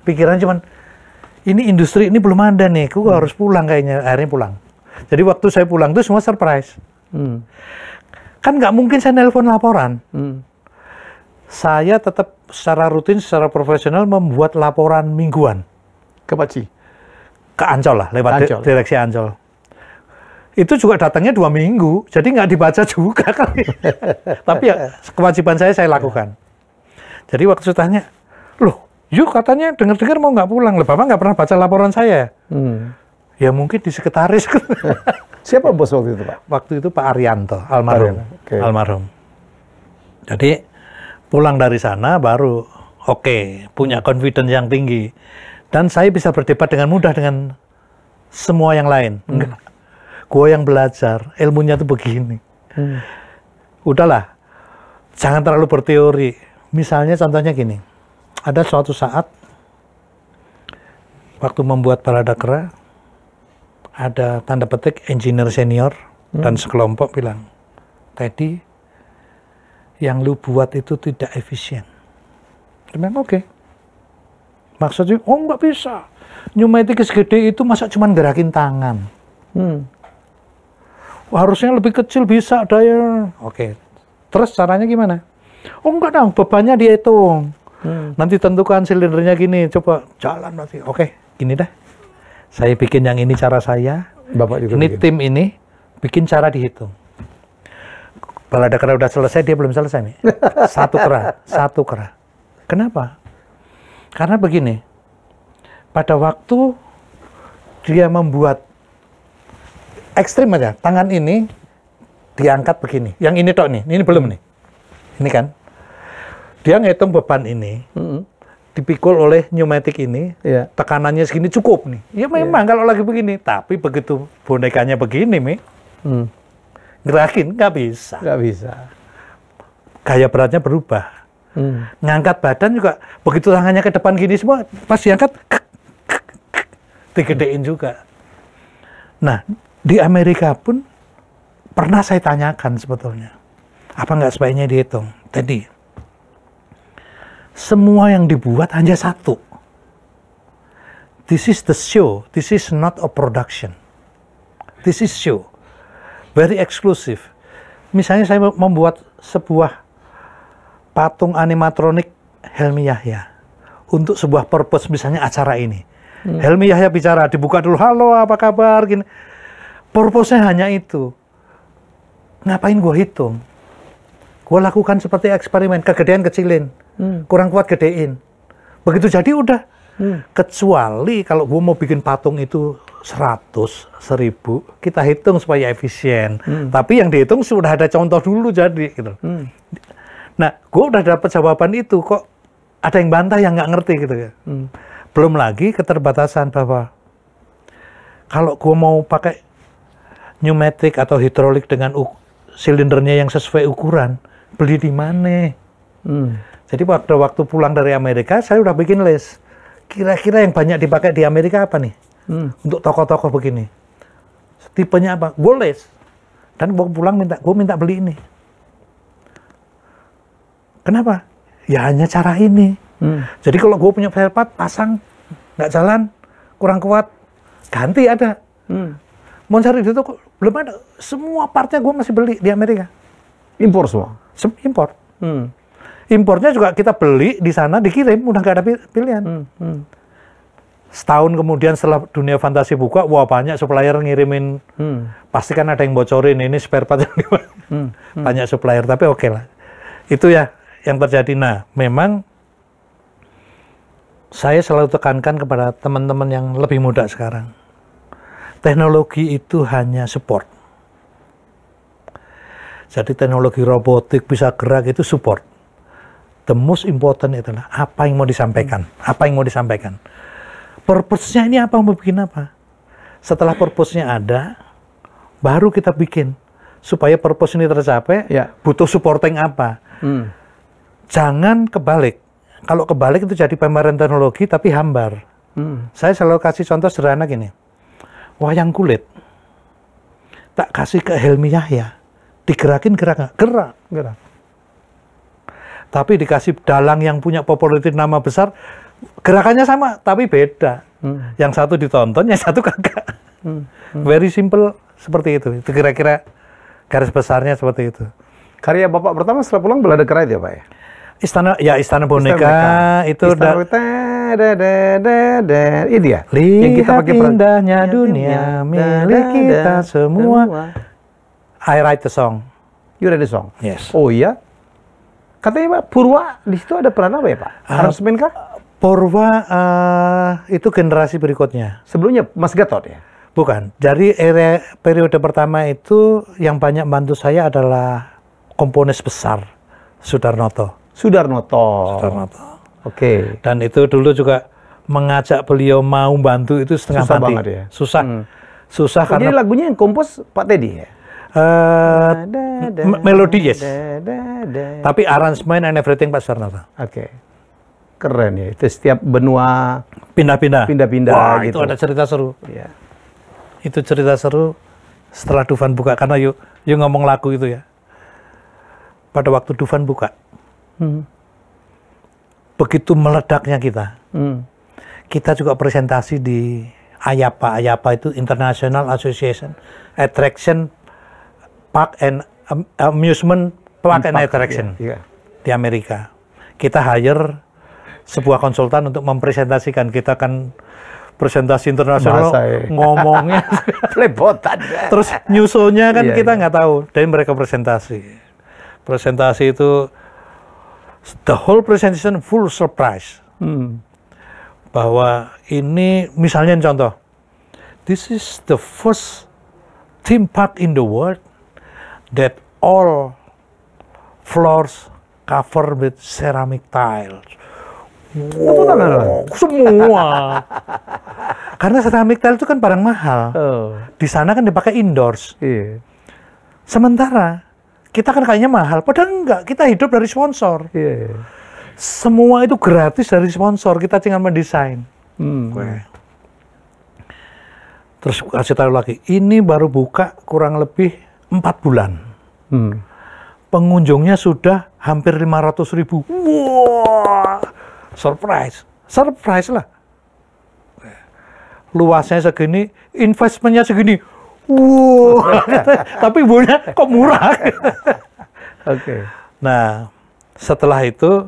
Pikiran cuman ini industri ini belum ada nih, aku harus pulang kayaknya. Akhirnya pulang. Jadi waktu saya pulang itu semua surprise. Kan nggak mungkin saya nelpon laporan. Saya tetap secara rutin, secara profesional membuat laporan mingguan. Ke Paci? Ke Ancol lah, lewat direksi Ancol. Itu juga datangnya 2 minggu, jadi nggak dibaca juga kali. Tapi ya kewajiban saya lakukan. Jadi waktu saya tanya, loh Yuk katanya dengar-dengar mau nggak pulang. Lah Bapak nggak pernah baca laporan saya. Ya mungkin di sekretaris. Siapa bos waktu itu, Pak? Waktu itu Pak Arianto, almarhum. Okay. Almarhum. Jadi pulang dari sana baru punya confidence yang tinggi. Dan saya bisa berdebat dengan mudah dengan semua yang lain. Enggak. Gue yang belajar, ilmunya tuh begini. Udahlah, jangan terlalu berteori. Misalnya contohnya gini, ada suatu saat waktu membuat Baladakra, ada tanda petik engineer senior dan sekelompok bilang, Teddy, yang lu buat itu tidak efisien. Dia bilang, oke. Maksudnya, nggak bisa. Pneumatik segede itu masa cuma gerakin tangan. Harusnya lebih kecil bisa daya. Oke. Terus caranya gimana? Enggak dong, bebannya dihitung. Nanti tentukan silindernya gini, coba jalan nanti. Oke, gini dah. Saya bikin yang ini cara saya. Bapak juga ini bikin. Tim ini bikin cara dihitung. Baladakra udah selesai, dia belum selesai nih. Satu kera. Kenapa? Karena begini. Pada waktu dia membuat ekstrim aja, tangan ini diangkat begini. Yang ini tok nih, ini belum nih. Ini kan. Dia ngitung beban ini. Dipikul oleh pneumatik ini, tekanannya segini cukup nih. Ya memang kalau lagi begini, tapi begitu bonekanya begini, Mi, gerakin nggak bisa. Nggak bisa. Gaya beratnya berubah. Ngangkat badan juga, begitu tangannya ke depan gini semua, pas diangkat, digedein juga. Nah, di Amerika pun pernah saya tanyakan sebetulnya, apa nggak sebaiknya dihitung? Tadi, semua yang dibuat hanya satu. This is the show. This is not a production. This is show. Very exclusive. Misalnya saya membuat sebuah patung animatronik Helmy Yahya untuk sebuah purpose, misalnya acara ini. Helmy Yahya bicara, dibuka dulu, halo apa kabar, gini. Purpose-nya hanya itu. Ngapain gue hitung? Gue lakukan seperti eksperimen, kegedean kecilin, kurang kuat gedein. Begitu jadi udah. Kecuali kalau gue mau bikin patung itu 100, 1000, kita hitung supaya efisien. Tapi yang dihitung sudah ada contoh dulu jadi. Gitu. Nah, gue udah dapat jawaban itu, kok ada yang bantah yang nggak ngerti gitu ya. Belum lagi keterbatasan bahwa kalau gue mau pakai pneumatik atau hidrolik dengan silindernya yang sesuai ukuran, beli di mana? Jadi waktu pulang dari Amerika, saya udah bikin list. Kira-kira yang banyak dipakai di Amerika apa nih? Untuk toko-toko begini. Tipenya apa? Gue list. Dan gue pulang gue minta beli ini. Kenapa? Ya hanya cara ini. Jadi kalau gue punya spare part, pasang, nggak jalan, kurang kuat, ganti ada. Mau cari di toko, belum ada. Semua partnya gue masih beli di Amerika. Impor semua? Impor. Impornya juga kita beli di sana, dikirim, udah nggak ada pilihan. Setahun kemudian setelah dunia fantasi buka, wah banyak supplier ngirimin, pasti kan ada yang bocorin, ini spare part yang banyak supplier, tapi oke lah. Itu ya yang terjadi. Nah, memang saya selalu tekankan kepada teman-teman yang lebih muda sekarang. Teknologi itu hanya support. Jadi teknologi robotik bisa gerak itu support. The most important itulah apa yang mau disampaikan. Apa yang mau disampaikan. Purpose-nya ini apa, mau bikin apa. Setelah purpose-nya ada, baru kita bikin. Supaya purpose ini tercapai, butuh supporting apa. Jangan kebalik. Kalau kebalik itu jadi pameran teknologi tapi hambar. Saya selalu kasih contoh sederhana gini. Wayang kulit. Tak kasih ke Helmy Yahya. Digerakin gerak nggak? Gerak. Tapi dikasih dalang yang punya popularity nama besar, gerakannya sama, tapi beda. Yang satu ditonton, yang satu kagak. Very simple seperti itu. Itu kira-kira garis besarnya seperti itu. Karya Bapak pertama setelah pulang Baladakra itu ya Pak ya? Istana Boneka. Itu Istana ini ya? Lihat yang kita pakai indahnya dunia milik kita semua. I write the song. You write the song? Yes. Oh iya? Katanya Pak, Purwa di situ ada peran apa ya Pak? Aransemen kah? Porwa itu generasi berikutnya. Sebelumnya Mas Gatot ya? Bukan. Dari periode pertama itu yang banyak bantu saya adalah komponis besar Sudarnoto. Sudarnoto. Oke. Dan itu dulu juga mengajak beliau mau bantu itu setengah Susah mati. banget ya? Susah. Susah karena Jadi lagunya yang kompos Pak Teddy ya? melodi yes. Tapi arrangement and everything Pak Sudarnoto. Oke. Keren ya. Itu setiap benua Pindah-pindah. Wah, gitu. itu ada cerita seru. Iya. Itu cerita seru setelah Dufan buka, karena yuk ngomong lagu itu ya. Pada waktu Dufan buka, begitu meledaknya kita juga presentasi di AYAPA. AYAPA itu International Association Attraction Park and Amusement Park and Attraction di Amerika. Kita hire sebuah konsultan untuk mempresentasikan. Kita kan presentasi internasional ngomongnya Lepotan. terus nyusulnya kan kita nggak tahu. Dan mereka presentasi itu the whole presentation full surprise. Bahwa ini misalnya contoh, this is the first theme park in the world that all floors covered with ceramic tiles. Wow, semua. Karena ceramic tile itu kan barang mahal. Di sana kan dipakai indoors. Sementara kita kan kayaknya mahal, padahal enggak. Kita hidup dari sponsor. Semua itu gratis dari sponsor. Kita tinggal mendesain. Terus kasih tahu lagi, ini baru buka kurang lebih 4 bulan. Pengunjungnya sudah hampir 500.000. Wah, surprise lah. Luasnya segini, investmentnya segini. Wow, tapi punya kok murah. Oke. Nah, setelah itu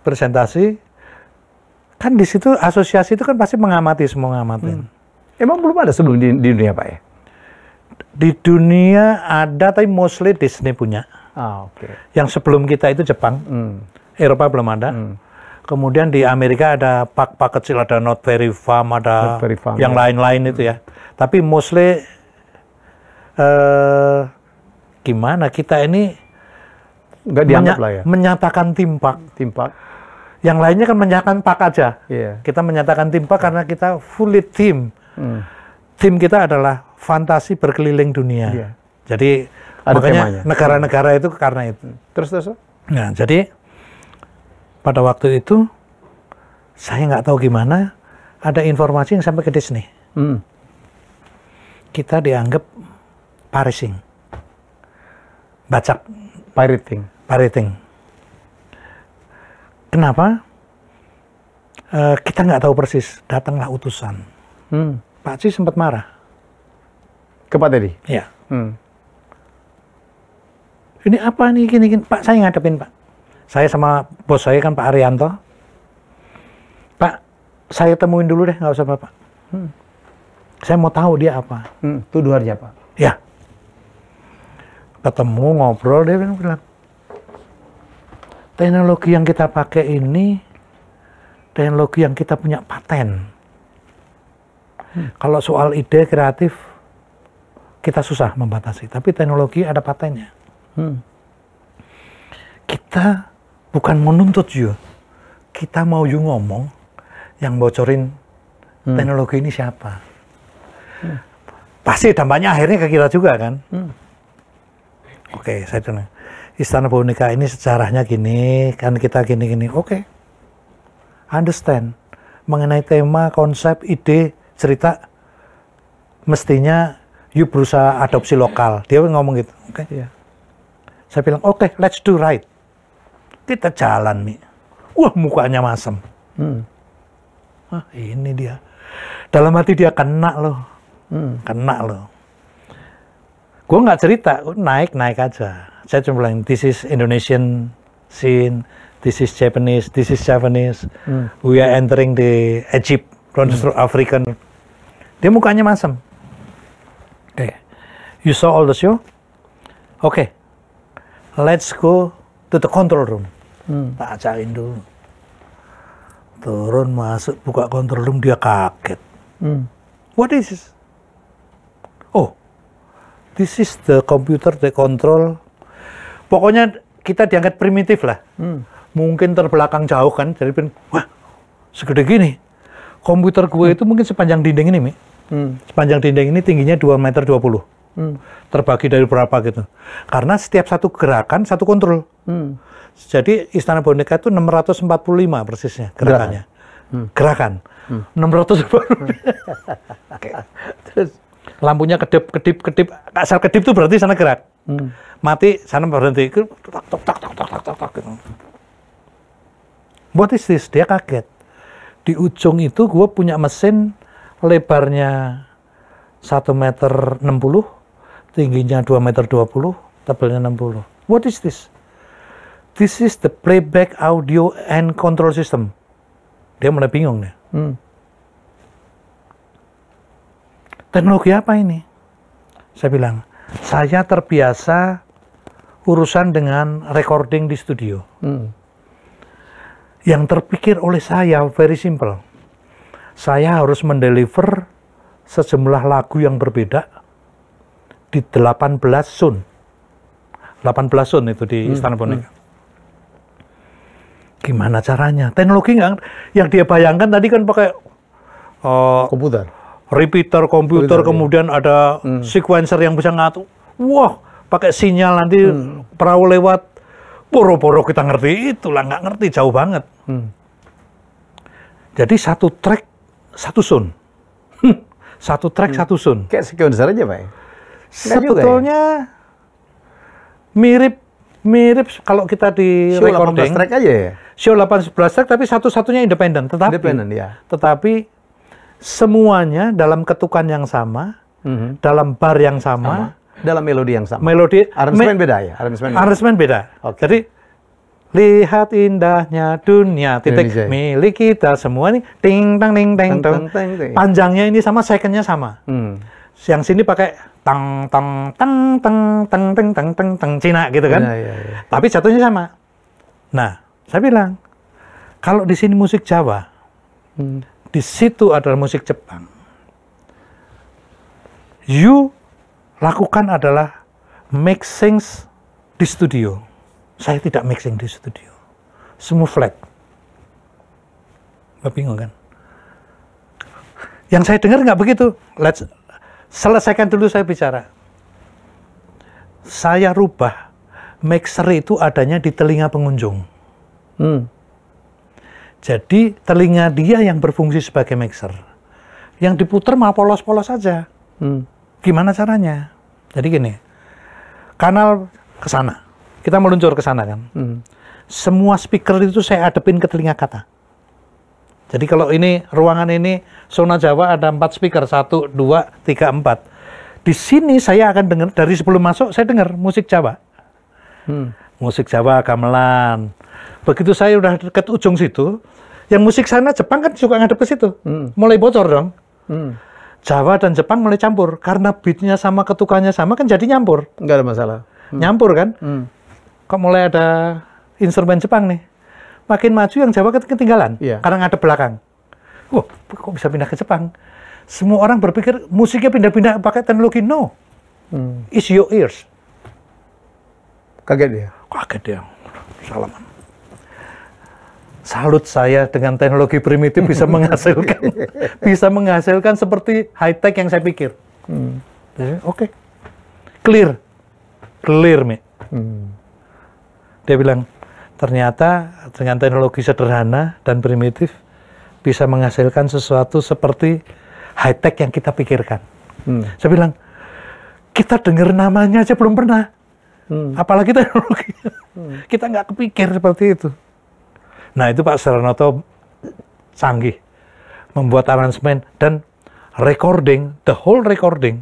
presentasi, kan di situ asosiasi itu kan pasti mengamati, semua ngamatin. Emang belum ada sebelum di dunia Pak ya? Di dunia ada, tapi mostly Disney punya. Oke. Yang sebelum kita itu Jepang, Eropa belum ada. Kemudian di Amerika ada park-park kecil, ada Not Very Farm, ada yang lain-lain itu ya. Tapi mostly gimana kita ini nggak dianggap lah ya. Menyatakan theme park. Yang lainnya kan menyatakan park aja. Kita menyatakan theme park karena kita fully theme. Theme kita adalah fantasi berkeliling dunia. Jadi ada makanya negara-negara itu karena itu. Terus. Nah, jadi pada waktu itu saya nggak tahu gimana ada informasi yang sampai ke Disney. Kita dianggap pirating. Bacak. Pirating. Kenapa? Kita nggak tahu persis. Datanglah utusan. Pak Ci sempat marah. Ke Pak Teddy? Iya. Ini apa nih gini. Pak, saya ngadepin Pak. Saya sama bos saya kan Pak Arianto. Pak, saya temuin dulu deh, nggak usah Bapak. Saya mau tahu dia apa. Tuduhannya Pak? Ya. Ketemu, ngobrol, dia bilang, teknologi yang kita pakai ini, teknologi yang kita punya paten. Kalau soal ide kreatif, kita susah membatasi. Tapi teknologi ada patennya. Kita bukan menuntut you. Kita mau you ngomong, yang bocorin teknologi ini siapa. Pasti dampaknya akhirnya ke kita juga kan. Oke, saya bilang, Istana Boneka ini sejarahnya gini, kan kita gini-gini. Oke, understand. Mengenai tema, konsep, ide, cerita, mestinya you berusaha adopsi lokal. Dia ngomong gitu. Oke. Saya bilang, oke, let's do right. Kita jalan nih. Wah, mukanya masem. Ini dia. Dalam hati dia kena loh. Kena loh. Gue nggak cerita, naik aja. Saya cuma bilang, this is Indonesian scene, this is Japanese, we are entering the Egypt, African. Dia mukanya masem. Oke. You saw all the show? Oke. Let's go to the control room. Tak ajakin dulu. Turun, masuk, buka control room, dia kaget. What is this? Oh, this is the computer that control. Pokoknya kita dianggap primitif lah. Mungkin terbelakang jauh kan, jadi wah, segede gini. Komputer gue itu mungkin sepanjang dinding ini, Mi. Sepanjang dinding ini tingginya 2,20 meter. Terbagi dari berapa gitu. Karena setiap satu gerakan, satu kontrol. Jadi Istana Boneka itu 645 persisnya gerakannya. Gerakan. 645. Terus lampunya kedip. Asal kedip itu berarti sana gerak. Mati, sana berhenti. Tak. What is this? Dia kaget. Di ujung itu gue punya mesin lebarnya 1,60 meter, tingginya 2,20 meter, tebalnya 60. What is this? This is the playback audio and control system. Dia mulai bingung nih. Teknologi apa ini? Saya bilang, saya terbiasa urusan dengan recording di studio. Yang terpikir oleh saya very simple. Saya harus mendeliver sejumlah lagu yang berbeda di 18 sound. 18 sound itu di Istana Boneka. Gimana caranya? Teknologi nggak, yang dia bayangkan tadi kan pakai komputer. Repeater komputer, kemudian ada sequencer yang bisa ngatur. Wah, pakai sinyal nanti perahu lewat. Boro-boro kita ngerti itulah, nggak ngerti, jauh banget. Jadi satu track, satu sound. Satu track, satu sound. Kayak sequencer aja, Pak? Sebetulnya mirip kalau kita di show recording. 18 track aja ya? Show 18 track, tapi satu-satunya independen. Tetapi semuanya dalam ketukan yang sama, dalam bar yang sama. Dalam melodi yang sama. Aransemen beda ya? Aransemen beda. Okay. Jadi lihat indahnya dunia titik Indonesia. Milik kita semua nih ting tang ting teng teng. Panjangnya ini sama, secondnya sama. Yang sini pakai tang tang tang tang tang tang tang tang tang Cina gitu kan. Ya. Tapi jatuhnya sama. Nah, saya bilang kalau di sini musik Jawa, di situ adalah musik Jepang. You lakukan adalah mixing di studio. Saya tidak mixing di studio. Semua flat. Nggak bingung kan? Yang saya dengar nggak begitu. Let's selesaikan dulu saya bicara. Saya rubah mixer itu adanya di telinga pengunjung. Jadi telinga dia yang berfungsi sebagai mixer. Yang diputer mah polos-polos saja. Gimana caranya? Jadi gini, kanal ke sana, kita meluncur ke sana kan. Semua speaker itu saya adepin ke telinga kata. Jadi kalau ini ruangan ini zona Jawa ada 4 speaker, 1, 2, 3, 4. Di sini saya akan dengar dari sebelum masuk saya dengar musik Jawa, musik Jawa gamelan. Begitu saya udah dekat ujung situ, yang musik sana Jepang kan juga ngadep ke situ, mulai bocor dong. Jawa dan Jepang mulai campur karena beatnya sama, ketukannya sama kan jadi nyampur. Nggak ada masalah. Nyampur kan? Kok mulai ada instrumen Jepang nih. Makin maju yang Jawa ketinggalan karena ngadep belakang. Wah, kok bisa pindah ke Jepang? Semua orang berpikir musiknya pindah-pindah pakai teknologi. No. It's your ears. Kaget dia? Kaget dia. Salaman. Salut saya dengan teknologi primitif bisa menghasilkan seperti high tech yang saya pikir. Oke. Clear, Mi. Dia bilang ternyata dengan teknologi sederhana dan primitif bisa menghasilkan sesuatu seperti high tech yang kita pikirkan. Saya bilang kita dengar namanya aja belum pernah, apalagi teknologi. Kita nggak kepikir seperti itu. Nah itu Pak Sudarnoto canggih, membuat aransemen dan recording, the whole recording,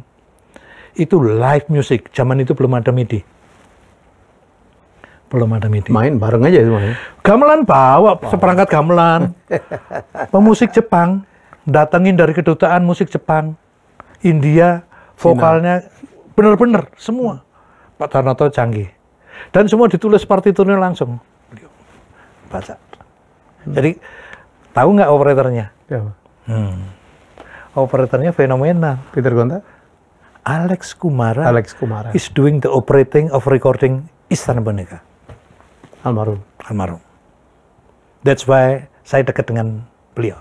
itu live music, zaman itu belum ada MIDI. Main bareng aja semuanya. Gamelan bawa, seperangkat gamelan. Pemusik Jepang, datangin dari kedutaan musik Jepang, India, vokalnya, bener-bener, semua. Pak Sudarnoto canggih. Dan semua ditulis partiturnya langsung. Baca. Jadi Tahu nggak operatornya? Siapa? Operatornya fenomenal. Peter Gonta? Alex Kumara. Alex Kumara. Is doing the operating of recording Istana Boneka. Almarhum. Almarhum. That's why saya dekat dengan beliau.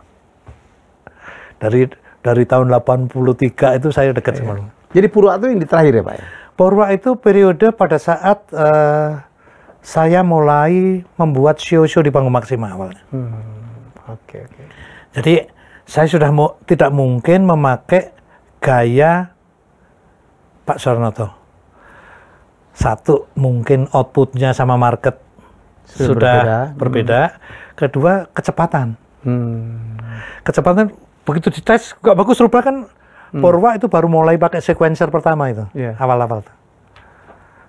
Dari tahun 83 itu saya dekat sama beliau. Jadi Purwa itu yang di terakhir ya Pak ya? Purwa itu periode pada saat saya mulai membuat show-show di panggung Maksima awalnya. Oke. Jadi saya sudah tidak mungkin memakai gaya Pak Sornoto. Satu, mungkin outputnya sama market sudah berbeda. Kedua, kecepatan. Kecepatan begitu dites nggak bagus, rubah kan. Purwa itu baru mulai pakai sequencer pertama itu, awal-awal.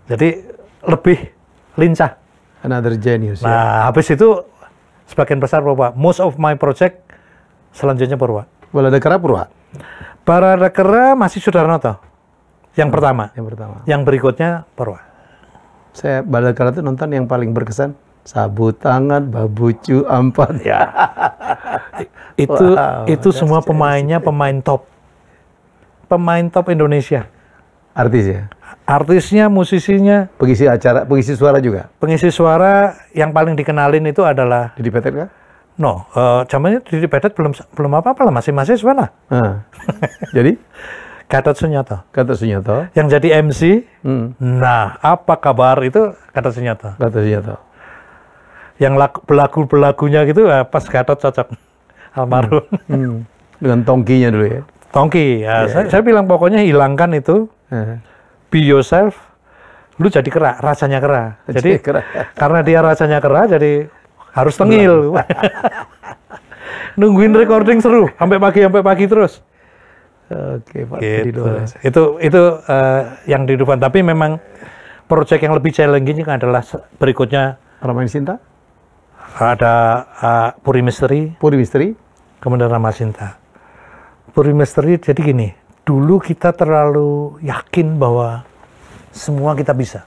Jadi lebih lincah. Another genius. Nah, habis itu sebagian besar Purwa. Most of my project selanjutnya Purwa. Baladekara Purwa? Baladekara masih Sudarnoto. Yang pertama. Yang berikutnya Purwa. Saya Baladekara itu nonton yang paling berkesan. Sabut tangan, babucu, ampat. Ya. itu semua pemainnya pemain top. Pemain top Indonesia. Artis ya? Artisnya, musisinya. Pengisi acara, pengisi suara juga? Pengisi suara yang paling dikenalin itu adalah... Didi Petet kan? No, zamannya Didi Petet belum apa-apa lah, masih mahasiswa lah. Jadi? Gatot Sunyoto. Gatot Sunyoto. Yang jadi MC, nah apa kabar itu Gatot Sunyoto. Gatot Sunyoto. Yang belagu-belagunya gitu, pas Gatot cocok. Almarhum. Dengan tongkinya dulu ya? Tongki, ya, saya bilang pokoknya hilangkan itu, be yourself, lu jadi kera, rasanya kera. Jadi karena dia rasanya kera, jadi harus tengil. Nungguin recording seru, sampai pagi terus. Oke, Pak. Gitu. Itu yang di depan. Tapi memang proyek yang lebih challenging adalah berikutnya. Ramain Sinta? Ada Puri Misteri. Kemudian Rama Sinta. Puri Misteri jadi gini, dulu kita terlalu yakin bahwa semua kita bisa.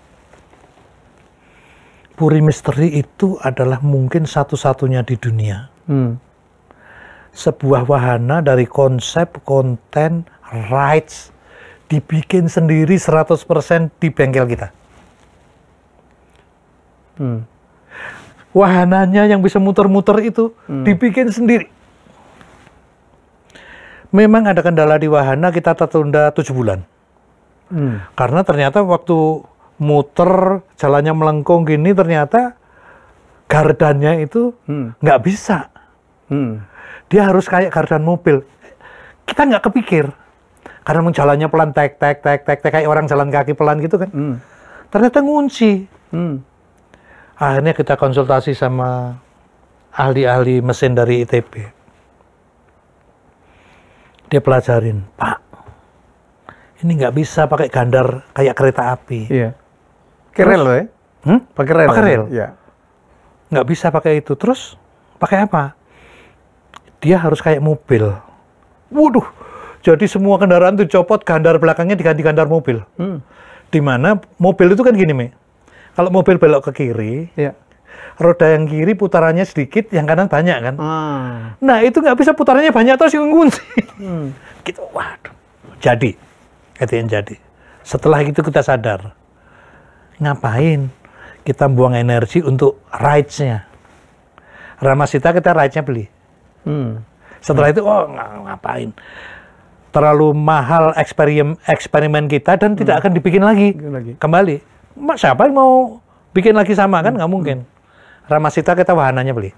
Puri Misteri itu adalah mungkin satu-satunya di dunia. Sebuah wahana dari konsep, konten, rights, dibikin sendiri 100% di bengkel kita. Wahananya yang bisa muter-muter itu dibikin sendiri. Memang ada kendala di wahana, kita tertunda 7 bulan. Karena ternyata waktu muter, jalannya melengkung gini, ternyata gardannya itu nggak bisa. Dia harus kayak gardan mobil. Kita nggak kepikir. Karena jalannya pelan, tek, kayak orang jalan kaki pelan gitu kan. Ternyata ngunci. Akhirnya kita konsultasi sama ahli-ahli mesin dari ITB. Dia pelajarin, Pak, ini nggak bisa pakai gandar kayak kereta api. Iya. Pakai rel loh ya? Pakai rel. Iya. Nggak bisa pakai itu. Terus pakai apa? Dia harus kayak mobil. Waduh, jadi semua kendaraan itu copot, gandar belakangnya diganti gandar mobil. Dimana mobil itu kan gini, Mi. Kalau mobil belok ke kiri, roda yang kiri putarannya sedikit, yang kanan banyak kan. Nah itu nggak bisa putarannya banyak terus yang ngunci. Gitu, waduh. Jadi, setelah itu kita sadar, ngapain kita buang energi untuk rights-nya. Ramasita kita rights-nya beli. Setelah itu, ngapain? Terlalu mahal eksperimen kita dan tidak akan dibikin lagi. Kembali. Siapa yang mau bikin lagi sama kan? Nggak mungkin. Ramasita kita wahananya beli.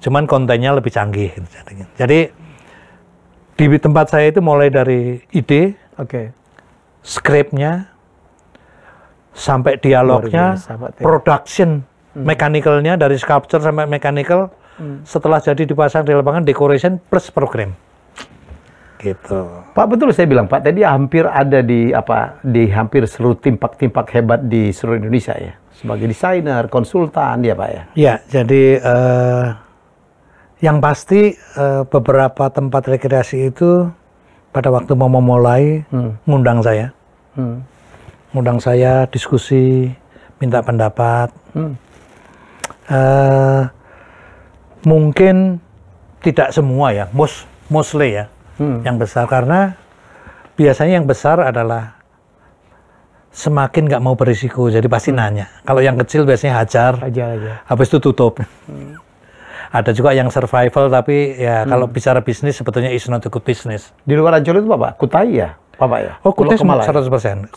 Cuman kontennya lebih canggih. Jadi di tempat saya itu mulai dari ide, skripnya, sampai dialognya, production, mechanical-nya dari sculpture sampai mechanical, setelah jadi dipasang di lapangan, decoration plus program. Gitu. Pak, betul saya bilang, Pak, tadi hampir ada di hampir seluruh timpak-timpak hebat di seluruh Indonesia ya. Sebagai desainer, konsultan ya, Pak ya. Ya, jadi yang pasti beberapa tempat rekreasi itu pada waktu mau memulai ngundang saya. Ngundang saya diskusi, minta pendapat. Mungkin tidak semua ya, mostly ya, yang besar. Karena biasanya yang besar adalah semakin nggak mau berisiko, jadi pasti nanya. Kalau yang kecil biasanya hajar aja. Habis itu tutup. Ada juga yang survival, tapi ya kalau bicara bisnis sebetulnya is not a good business. Di luar Ancol itu Pak? Kutai ya? Pak ya? Oh, Kutai 100%.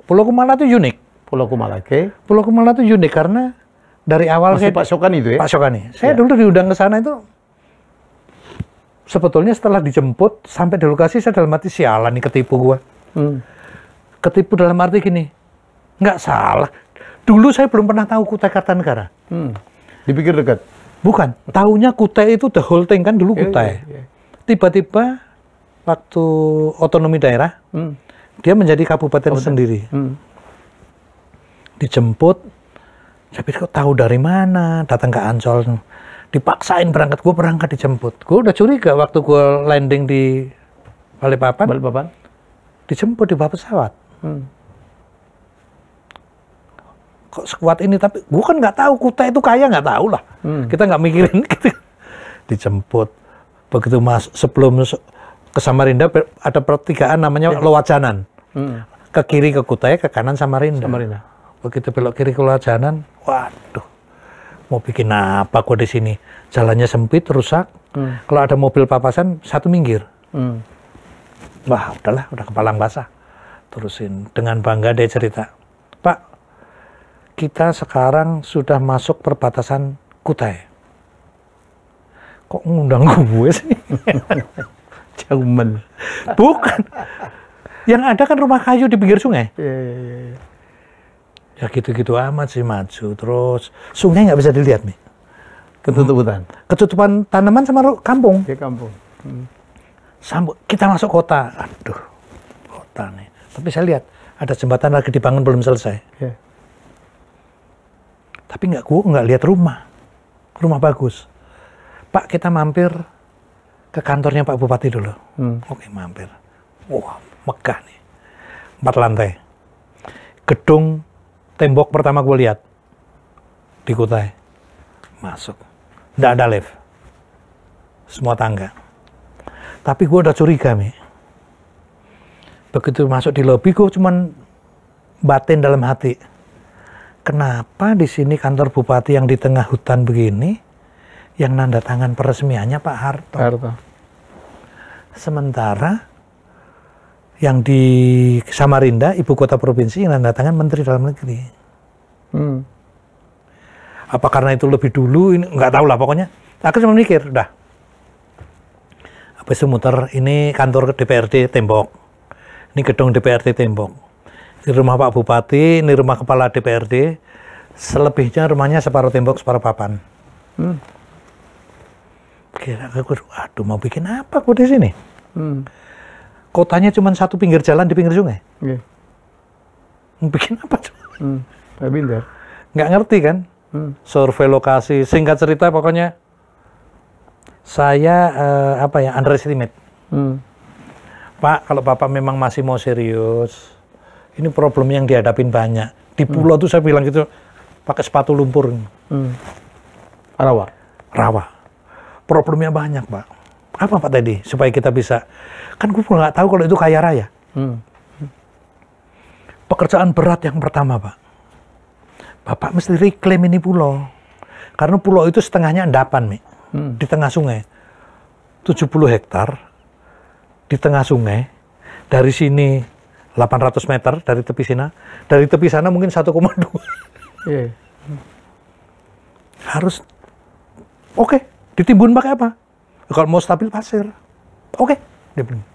Pulau Kumala itu unik. Pulau Kumala, oke. Pulau Kumala itu unik karena dari awal Pak Sokani itu ya? Pak Sokani. Saya dulu diundang ke sana itu, sebetulnya setelah dijemput sampai di lokasi saya dalam hati sialan nih ketipu gua. Ketipu dalam arti gini, nggak salah. Dulu saya belum pernah tahu Kutai Kartanegara. Dipikir dekat? Bukan. Tahunya Kutai itu the whole thing kan dulu Kutai. Tiba-tiba waktu otonomi daerah, dia menjadi kabupaten sendiri. Dijemput, saya pikir kok tahu dari mana, datang ke Ancol. Dipaksain berangkat, gue berangkat dijemput. Gue udah curiga waktu gue landing di Balikpapan. Dijemput di bawah pesawat. Kok sekuat ini, tapi gue kan nggak tahu Kutai itu kaya, nggak tahu lah. Kita nggak mikirin gitu. Dijemput. Begitu sebelum ke Samarinda ada pertigaan namanya Lowajanan. Ke kiri ke Kutai, ke kanan Samarinda. Begitu belok kiri ke Lowajanan, waduh. Mau bikin apa gua di sini? Jalannya sempit, rusak. Kalau ada mobil papasan, satu minggir. Wah, udahlah, udah kepalang basah. Terusin. Dengan bangga dia cerita, Pak, kita sekarang sudah masuk perbatasan Kutai. Kok ngundang gue sih? Jaumen. Bukan. Yang ada kan rumah kayu di pinggir sungai. Ya gitu-gitu amat sih maju. Terus sungai nggak bisa dilihat nih. Ketutupan tanaman sama kampung. Ya kampung. Kita masuk kota. Aduh, kota nih. Tapi saya lihat ada jembatan lagi dibangun belum selesai. Tapi nggak lihat rumah bagus. Pak, kita mampir ke kantornya Pak Bupati dulu. Oke, mampir. Wah, megah nih. 4 lantai. Gedung tembok pertama gue lihat di Kutai. Masuk. Nggak ada lift. Semua tangga. Tapi gue udah curiga, Mi. Begitu masuk di lobi, gue cuman batin dalam hati. Kenapa di sini kantor bupati yang di tengah hutan begini, yang nanda tangan peresmiannya Pak Harto. Sementara yang di Samarinda, ibu kota provinsi, yang nanda tangan Menteri Dalam Negeri. Apa karena itu lebih dulu? Ini nggak tahu lah pokoknya. Aku cuma mikir, udah. Habis itu muter, ini kantor DPRD tembok. Ini gedung DPRD tembok. Ini rumah Pak Bupati, ini rumah kepala DPRD. Selebihnya rumahnya separuh tembok, separuh papan. Kira aku, aduh mau bikin apa aku di sini? Kotanya cuma satu pinggir jalan di pinggir sungai. Mau bikin apa tuh? Nggak ngerti kan? Survei lokasi, singkat cerita pokoknya saya underestimate. Pak, kalau Bapak memang masih mau serius, ini problem yang dihadapin banyak. Di pulau tuh saya bilang gitu, pakai sepatu lumpur. Rawa. Problemnya banyak, Pak. Apa Pak tadi? Supaya kita bisa, kan gue nggak tahu kalau itu kaya raya. Pekerjaan berat yang pertama, Pak. Bapak mesti reclaim ini pulau. Karena pulau itu setengahnya endapan, Mi. Di tengah sungai. 70 hektar di tengah sungai. Dari sini 800 meter dari tepi sana. Dari tepi sana mungkin 1,2. Harus oke, ditimbun pakai apa? Kalau mau stabil pasir. Oke, dia bilang.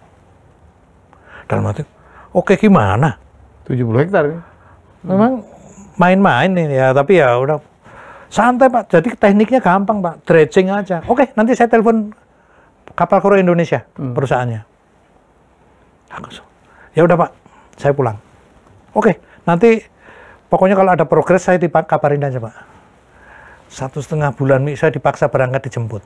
Dalam arti, oke gimana? 70 hektar. Memang main-main nih ya, tapi ya udah santai Pak. Jadi tekniknya gampang Pak, dredging aja. Oke, nanti saya telepon Kapal Koro Indonesia, perusahaannya. Ya udah Pak, saya pulang. Oke, nanti pokoknya kalau ada progres saya dikabarin aja Pak. 1,5 bulan saya dipaksa berangkat dijemput.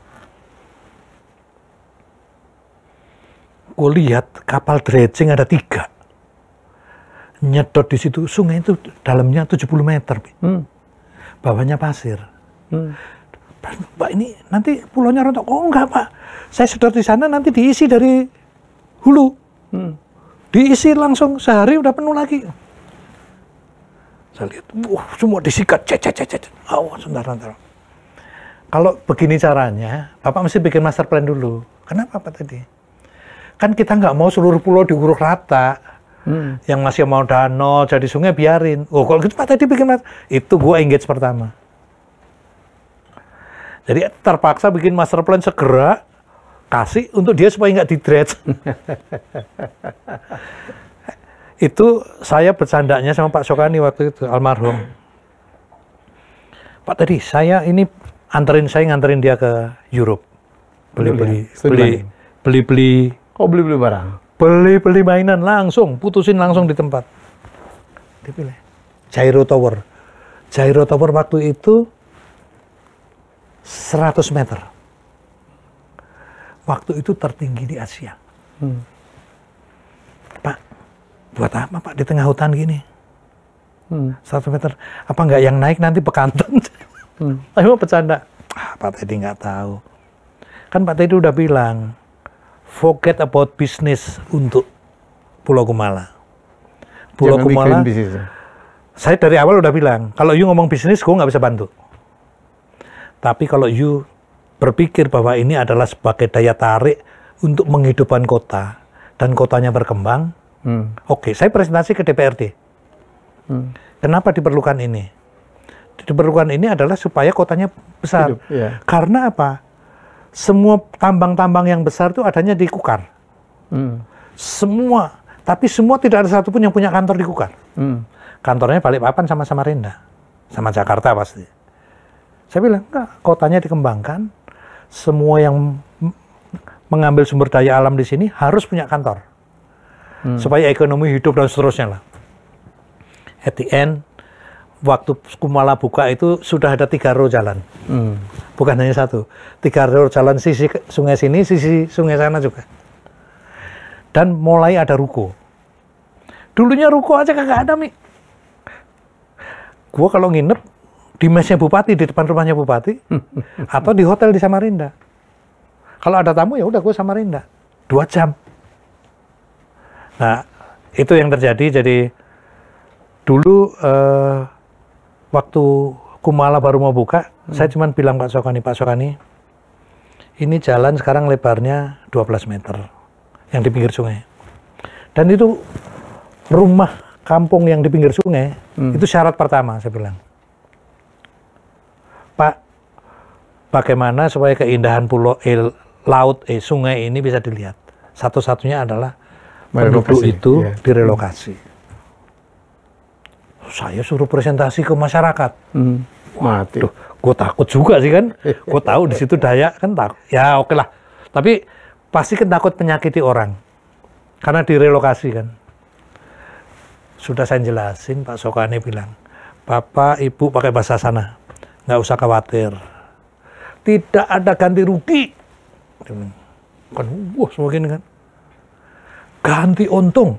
Gue lihat kapal dredging ada 3. Nyedot di situ, sungai itu dalamnya 70 meter. Bawahnya pasir. Pak ini nanti pulaunya rontok. Oh enggak Pak, saya sedot di sana nanti diisi dari hulu. Diisi langsung sehari udah penuh lagi. Saya lihat, semua disikat, sebentar. Kalau begini caranya, Bapak mesti bikin master plan dulu. Kenapa Pak tadi? Kan kita nggak mau seluruh pulau diuruk rata. Yang masih mau danau jadi sungai biarin. Oh kalau gitu Pak tadi bikin itu gue engage pertama. Jadi terpaksa bikin master plan segera kasih untuk dia supaya nggak di-dredge. Itu saya bercandanya sama Pak Sokani waktu itu, almarhum. Pak tadi saya ini nganterin dia ke Europe. Beli. Oh beli barang. Beli mainan langsung, putusin langsung di tempat. Dipilih. Gyro Tower. Gyro Tower waktu itu 100 meter. Waktu itu tertinggi di Asia. Pak, buat apa Pak di tengah hutan gini? 100 meter. Apa nggak yang naik nanti bekantan? Saya mau bercanda. Pak Teddy nggak tahu. Kan Pak Teddy udah bilang, forget about business untuk Pulau Kumala. Pulau Kumala, saya dari awal udah bilang, kalau you ngomong bisnis, gue nggak bisa bantu. Tapi kalau you berpikir bahwa ini adalah sebagai daya tarik untuk menghidupkan kota, dan kotanya berkembang, oke, saya presentasi ke DPRD. Kenapa diperlukan ini? Diperlukan ini adalah supaya kotanya besar. Hidup, ya. Karena apa? Semua tambang-tambang yang besar itu adanya di Kukar. Semua. Tapi semua tidak ada satupun yang punya kantor di Kukar. Kantornya Balikpapan sama Samarinda. Sama Jakarta pasti. Saya bilang, enggak, kotanya dikembangkan, semua yang mengambil sumber daya alam di sini harus punya kantor. Supaya ekonomi hidup dan seterusnya lah. At the end, waktu Kumala buka itu sudah ada 3 row jalan. Bukan hanya 1. 3 row jalan sisi sungai sini, sisi sungai sana juga. Dan mulai ada ruko. Dulunya ruko aja kagak ada, Mi. Gua kalau nginep di mesnya bupati, di depan rumahnya bupati, atau di hotel di Samarinda. Kalau ada tamu ya udah gue Samarinda, 2 jam. Nah itu yang terjadi. Jadi dulu waktu Kumala baru mau buka, saya cuma bilang Pak Sokani, ini jalan sekarang lebarnya 12 meter, yang di pinggir sungai. Dan itu rumah kampung yang di pinggir sungai, itu syarat pertama saya bilang. Pak, bagaimana supaya keindahan sungai ini bisa dilihat? Satu-satunya adalah penduduk itu direlokasi. Saya suruh presentasi ke masyarakat. Mati. Gue takut juga sih kan. Gue tahu di situ Dayak kan takut. Ya oke lah. Tapi pasti kan takut menyakiti orang. Karena direlokasi kan. Sudah saya jelasin, Pak Sokani bilang, Bapak, Ibu pakai bahasa sana. Nggak usah khawatir. Tidak ada ganti rugi. Kan, semua gini kan. Ganti untung.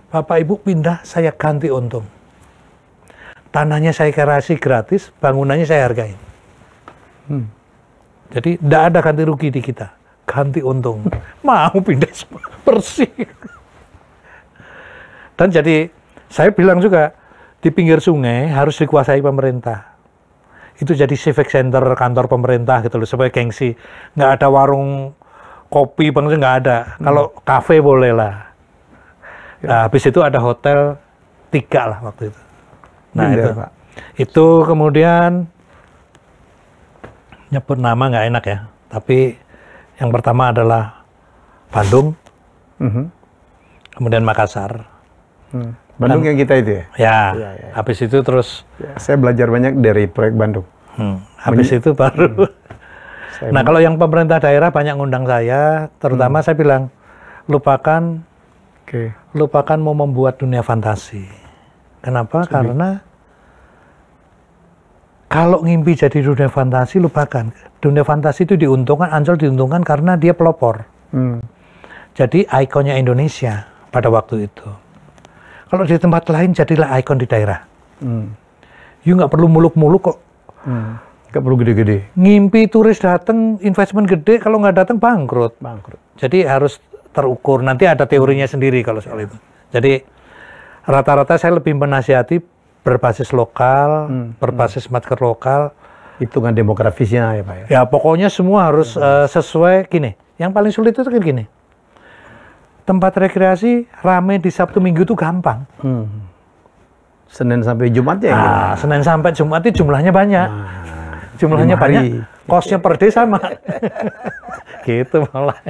Bapak Ibu pindah, saya ganti untung. Tanahnya saya kasih gratis, bangunannya saya hargain. Jadi tidak ada ganti rugi di kita. Ganti untung. Mau pindah semua, bersih. Dan jadi saya bilang juga, di pinggir sungai harus dikuasai pemerintah. Itu jadi civic center kantor pemerintah gitu loh, supaya gengsi. Nggak ada warung kopi, bangsa nggak ada. Kalau kafe boleh lah. Nah, habis itu ada hotel 3 lah waktu itu. Nah itu, Pak. Itu kemudian nyebut nama nggak enak ya. Tapi yang pertama adalah Bandung, kemudian Makassar. Bandung yang kita itu ya? Ya. Habis itu terus. Ya, saya belajar banyak dari proyek Bandung. Habis itu baru. Nah kalau yang pemerintah daerah banyak ngundang saya, terutama saya bilang, lupakan mau membuat dunia fantasi. Kenapa? Karena kalau ngimpi jadi dunia fantasi, lupakan. Dunia fantasi itu diuntungkan, Ancol diuntungkan karena dia pelopor. Jadi ikonnya Indonesia pada waktu itu. Kalau di tempat lain jadilah ikon di daerah. You nggak perlu muluk-muluk kok. Gak perlu gede-gede. Ngimpi turis datang, investment gede, kalau nggak datang bangkrut. Bangkrut. Jadi harus terukur. Nanti ada teorinya sendiri kalau soal itu. Jadi rata-rata saya lebih menasihati berbasis lokal, berbasis market lokal. Hitungan demografisnya ya Pak ya? Ya pokoknya semua harus sesuai gini. Yang paling sulit itu kan gini. Tempat rekreasi rame di Sabtu Minggu itu gampang. Senin sampai Jumat ya? Senin sampai Jumat itu jumlahnya banyak. Jumlahnya banyak, kosnya per day sama. Gitu malah.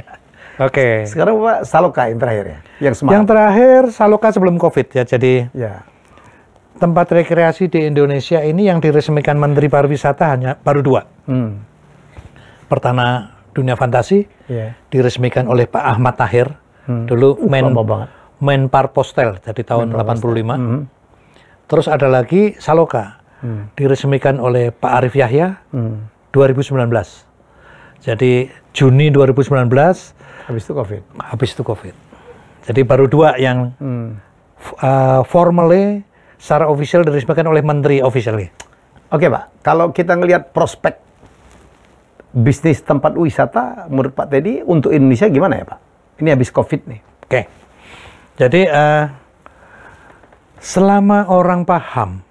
Oke. Sekarang Pak, Saloka yang terakhir ya? Yang terakhir, Saloka sebelum COVID ya. Jadi tempat rekreasi di Indonesia ini yang diresmikan Menteri Pariwisata hanya baru 2. Pertama, Dunia Fantasi, diresmikan oleh Pak Ahmad Tahir. Dulu Menpar Postel, jadi tahun 85. Terus ada lagi Saloka. Diresmikan oleh Pak Arief Yahya 2019. Jadi Juni 2019 habis itu COVID. Jadi baru 2 yang formally secara official diresmikan oleh menteri officially. Oke Pak, kalau kita ngelihat prospek bisnis tempat wisata menurut Pak Teddy untuk Indonesia gimana ya Pak? Ini habis COVID nih. Oke. Jadi selama orang paham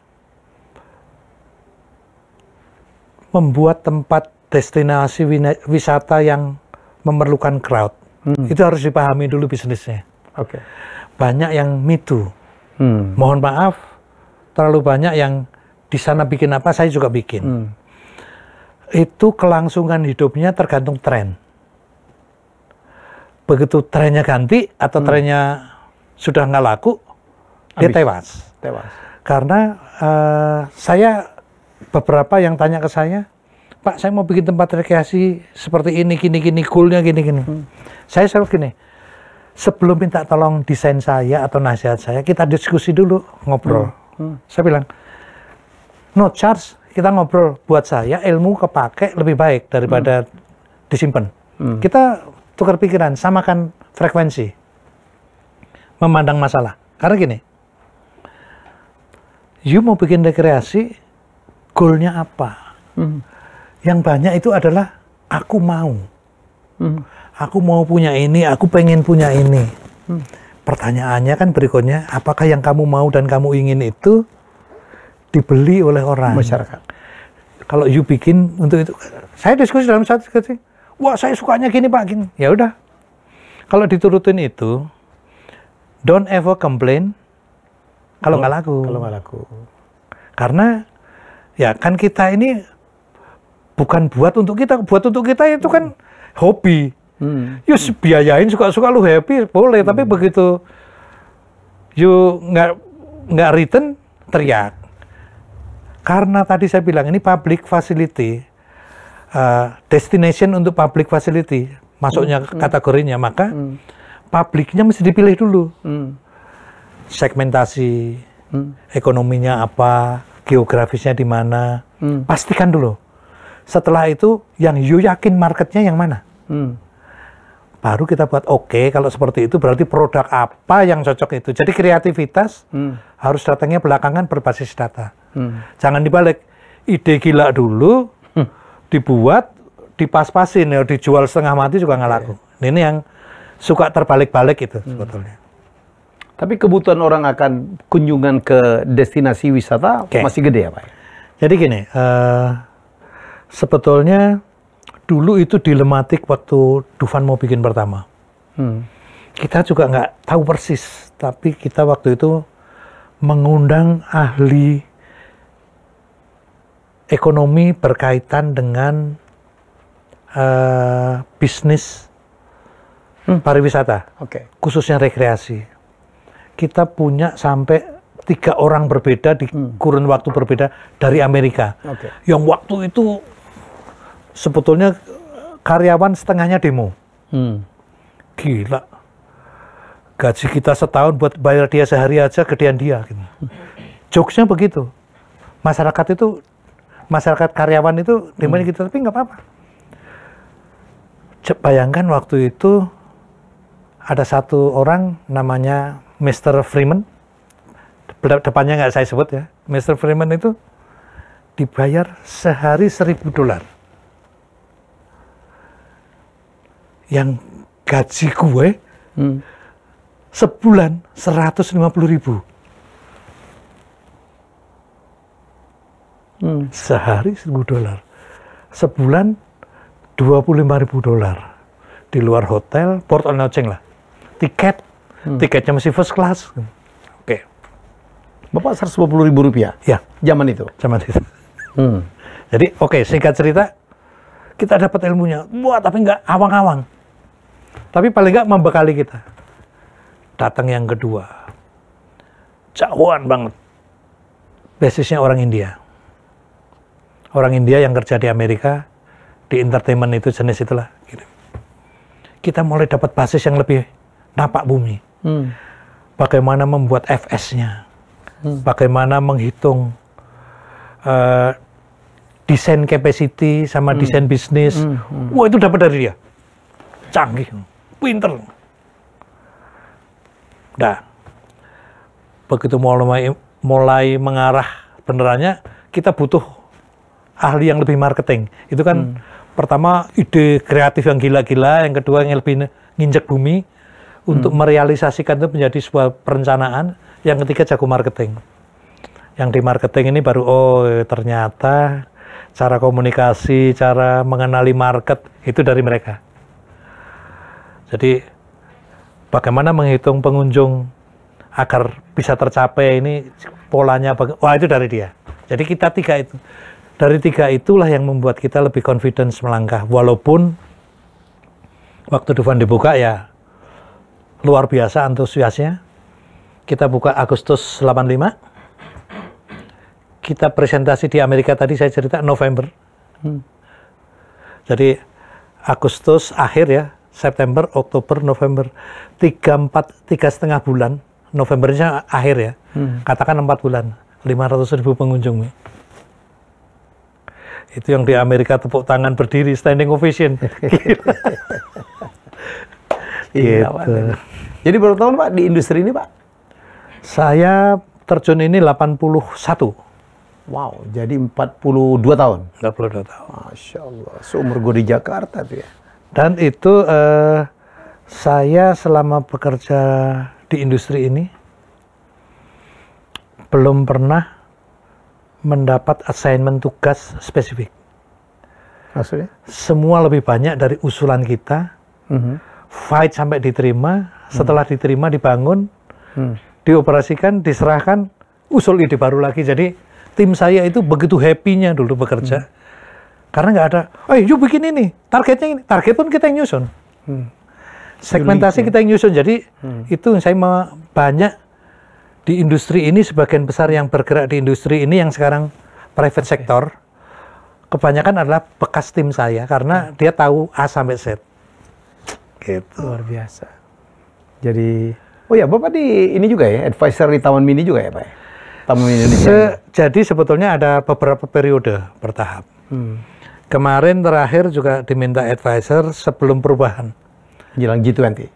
membuat tempat destinasi wisata yang memerlukan crowd, itu harus dipahami dulu bisnisnya. Banyak yang me too. Mohon maaf, terlalu banyak yang di sana bikin apa, saya juga bikin. Itu kelangsungan hidupnya tergantung tren. Begitu trennya ganti atau trennya sudah nggak laku, dia tewas. Karena saya beberapa yang tanya ke saya, Pak, saya mau bikin tempat rekreasi seperti ini, gini, goalnya gini. Saya selalu gini, sebelum minta tolong desain saya atau nasihat saya, kita diskusi dulu, ngobrol. Saya bilang, no charge, kita ngobrol. Buat saya ilmu kepake lebih baik daripada disimpan. Kita tukar pikiran, samakan frekuensi, memandang masalah. Karena gini, you mau bikin rekreasi, goalnya apa? Yang banyak itu adalah aku mau. Aku mau punya ini, aku pengen punya ini. Pertanyaannya kan berikutnya, apakah yang kamu mau dan kamu ingin itu dibeli oleh orang? Masyarakat. Kalau you bikin untuk itu, saya diskusi dalam satu diskusi, wah saya sukanya gini Pak, gini. Ya udah. Kalau diturutin itu, don't ever complain kalau nggak laku. Karena ya kan kita ini bukan buat untuk kita itu kan hobi. Yus biayain suka-suka lu happy boleh, tapi begitu you nggak return teriak. Karena tadi saya bilang ini public facility, destination untuk public facility masuknya kategorinya, maka publiknya mesti dipilih dulu. Segmentasi, ekonominya apa, geografisnya di mana, pastikan dulu. Setelah itu yang you yakin marketnya yang mana. Baru kita buat kalau seperti itu berarti produk apa yang cocok itu. Jadi kreativitas harus datangnya belakangan berbasis data. Jangan dibalik, ide gila dulu, dibuat, dipas-pasin, ya, dijual setengah mati juga nggak laku. Ini yang suka terbalik-balik itu sebetulnya. Tapi kebutuhan orang akan kunjungan ke destinasi wisata masih gede ya Pak? Jadi gini, sebetulnya dulu itu dilematik waktu Dufan mau bikin pertama. Kita juga nggak tahu persis, tapi kita waktu itu mengundang ahli ekonomi berkaitan dengan bisnis pariwisata, khususnya rekreasi. Kita punya sampai 3 orang berbeda di kurun waktu berbeda dari Amerika. Yang waktu itu sebetulnya karyawan setengahnya demo. Gila. Gaji kita setahun buat bayar dia sehari aja gedean dia. Gitu. Jokesnya begitu. Masyarakat karyawan itu demonya gitu, tapi nggak apa-apa. Bayangkan waktu itu ada satu orang namanya Mr. Freeman. Depannya nggak saya sebut ya. Mr. Freeman itu dibayar sehari $1.000. Yang gaji gue sebulan 150.000. Sehari $1.000. Sebulan $25.000. Di luar hotel, port on lodging lah. Tiketnya masih first class. Oke. Bapak 150.000 rupiah? Ya. Zaman itu? Zaman itu. Jadi oke, singkat cerita, kita dapat ilmunya. Wah, tapi nggak awang-awang. Tapi paling nggak membekali kita. Datang yang kedua. Jauhan banget. Basisnya orang India. Orang India yang kerja di Amerika, di entertainment itu jenis itulah. Gitu. Kita mulai dapat basis yang lebih napak bumi. Bagaimana membuat FS-nya. Bagaimana menghitung desain capacity sama desain bisnis. Wah, itu dapat dari dia. Canggih, pinter. Nah, begitu mulai mengarah benerannya, kita butuh ahli yang lebih marketing. Itu kan pertama ide kreatif yang gila-gila, yang kedua yang lebih nginjek bumi untuk merealisasikan itu menjadi sebuah perencanaan, yang ketiga jago marketing. Yang di marketing ini baru ternyata cara komunikasi, cara mengenali market itu dari mereka. Jadi bagaimana menghitung pengunjung agar bisa tercapai ini polanya, wah itu dari dia. Jadi kita tiga itu. Dari tiga itulah yang membuat kita lebih confidence melangkah. Walaupun waktu Dufan dibuka ya luar biasa antusiasnya. Kita buka Agustus 85. Kita presentasi di Amerika tadi saya cerita November. Jadi Agustus akhir ya, September, Oktober, November. 3,5 bulan. Novembernya akhir ya. Katakan 4 bulan. 500.000 pengunjung. Itu yang di Amerika tepuk tangan berdiri, standing ovation. Gitu. Jadi berapa tahun Pak di industri ini Pak? Saya terjun ini 81. Wow, jadi 42 tahun? 42 tahun. Masya Allah, seumur gue di Jakarta tuh ya. Dan itu saya selama bekerja di industri ini belum pernah mendapat assignment tugas spesifik. Maksudnya? Semua lebih banyak dari usulan kita, fight sampai diterima, setelah diterima dibangun, dioperasikan, diserahkan, usul ide baru lagi. Jadi tim saya itu begitu happy-nya dulu bekerja. Karena nggak ada, yuk bikin ini, targetnya ini. Target pun kita yang nyusun. Segmentasi kita yang nyusun. Jadi itu saya banyak di industri ini, sebagian besar yang bergerak di industri ini yang sekarang private sector, kebanyakan adalah bekas tim saya karena dia tahu A sampai Z. Gitu. Luar biasa. Jadi, oh ya Bapak di ini juga ya, advisor di Taman Mini juga ya Pak? Taman Mini Indonesia. Jadi sebetulnya ada beberapa periode bertahap. Kemarin terakhir juga diminta advisor sebelum perubahan. Jelang G20?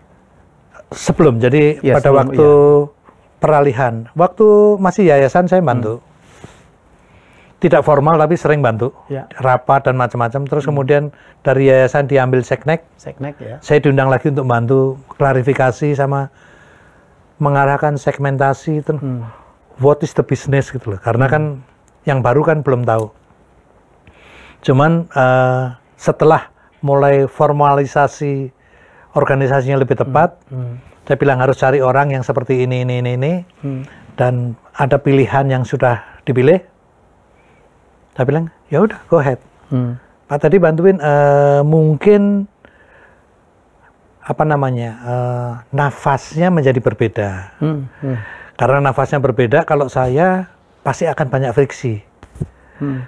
Sebelum, jadi ya, pada waktu peralihan. Waktu masih yayasan saya bantu. Tidak formal tapi sering bantu. Rapat dan macam-macam. Terus kemudian dari yayasan diambil seknek. Seknek ya. Saya diundang lagi untuk bantu klarifikasi sama mengarahkan segmentasi. What is the business gitu loh. Karena kan yang baru kan belum tahu. Cuman setelah mulai formalisasi organisasinya lebih tepat, saya bilang harus cari orang yang seperti ini, dan ada pilihan yang sudah dipilih. Saya bilang, ya udah, go ahead. Pak tadi bantuin, mungkin apa namanya, nafasnya menjadi berbeda. Karena nafasnya berbeda, kalau saya pasti akan banyak friksi.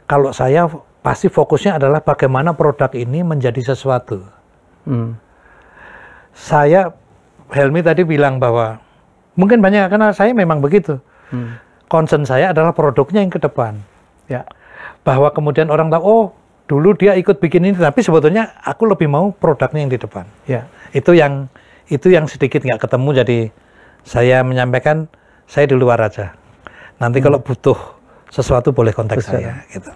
Kalau saya pasti fokusnya adalah bagaimana produk ini menjadi sesuatu. Saya, Helmi tadi bilang bahwa mungkin banyak karena saya memang begitu. Concern saya adalah produknya yang ke depan. Ya. Bahwa kemudian orang tahu, oh dulu dia ikut bikin ini, tapi sebetulnya aku lebih mau produknya yang di depan. Ya. Itu yang sedikit nggak ketemu, jadi saya menyampaikan saya di luar aja. Nanti kalau butuh sesuatu boleh kontak saya. Gitu.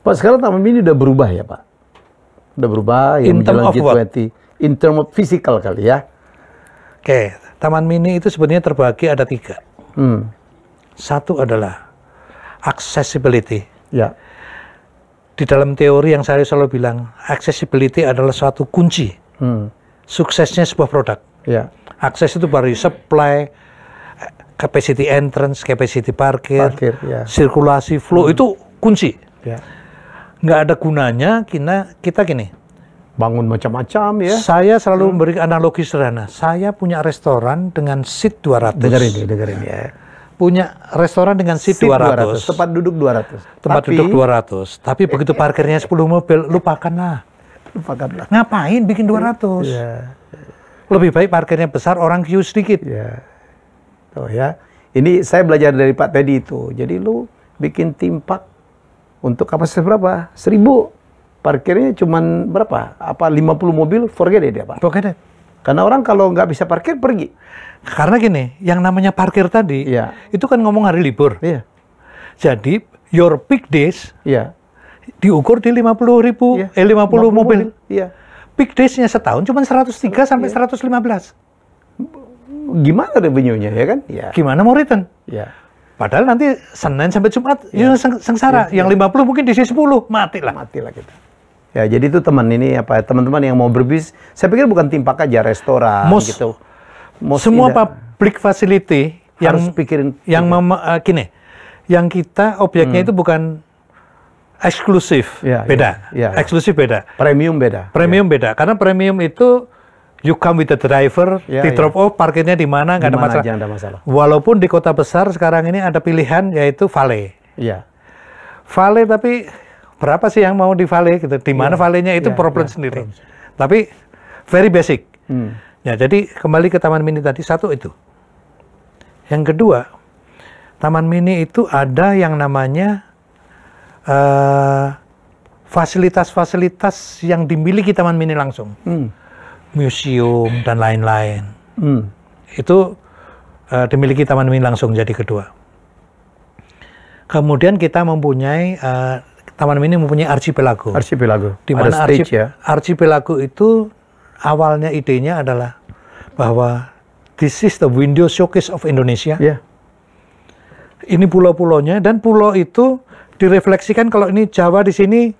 Pak, sekarang Taman Mini udah berubah ya Pak? Udah berubah ya menjelang G20. In term of physical kali ya? Oke, Taman Mini itu sebenarnya terbagi ada 3. Satu adalah accessibility. Ya. Di dalam teori yang saya selalu bilang, accessibility adalah suatu kunci suksesnya sebuah produk. Ya. Akses itu dari supply, capacity entrance, capacity parkir, ya. sirkulasi, flow, itu kunci. Ya. Nggak ada gunanya kita gini. Bangun macam-macam ya. Saya selalu memberi analogi sederhana. Saya punya restoran dengan seat 200. Dengerin ya. Punya restoran dengan seat 200. Tempat duduk 200. Duduk 200. Tapi begitu parkirnya 10 mobil, lupakanlah. Ngapain bikin 200? Ya. Lebih baik parkirnya besar, orang queue sedikit. Ya. Oh ya. Ini saya belajar dari Pak Teddy itu. Jadi lu bikin theme park untuk kapasitas berapa? 1000. Parkirnya cuman berapa? Apa 50 mobil? Forget it ya Pak. Forget it. Karena orang kalau nggak bisa parkir pergi. Karena gini, yang namanya parkir tadi, itu kan ngomong hari libur. Iya. Jadi, your peak days diukur di 50 mobil. Iya. Peak days-nya setahun cuma 103 sampai 115. Gimana revenue-nya ya kan? Ya. Gimana mau return? Ya. Padahal nanti Senin sampai Jumat sengsara. Yang 50 mungkin di 10, matilah. Matilah kita. Ya, jadi itu teman-teman yang mau berbisnis, saya pikir bukan theme park aja, restoran gitu. Semua public facility harus pikirin gini, yang kita objeknya itu bukan eksklusif, beda. Eksklusif beda. Premium beda. Premium beda. Karena premium itu you come with the driver, di drop off, parkirnya di mana, nggak ada masalah. Walaupun di kota besar sekarang ini ada pilihan yaitu valet. Iya. Valet, tapi berapa sih yang mau di valet gitu? Di mana valetnya itu problem sendiri. Tapi very basic. Ya, jadi kembali ke Taman Mini tadi, satu itu. Yang kedua, Taman Mini itu ada yang namanya fasilitas-fasilitas yang dimiliki Taman Mini langsung. Museum dan lain-lain. Itu dimiliki Taman Mini langsung, jadi kedua. Kemudian kita mempunyai, Taman Mini mempunyai archipelago. Di mana archipelago itu awalnya idenya adalah bahwa this is the window showcase of Indonesia. Ini pulau-pulaunya, dan pulau itu direfleksikan kalau ini Jawa di sini,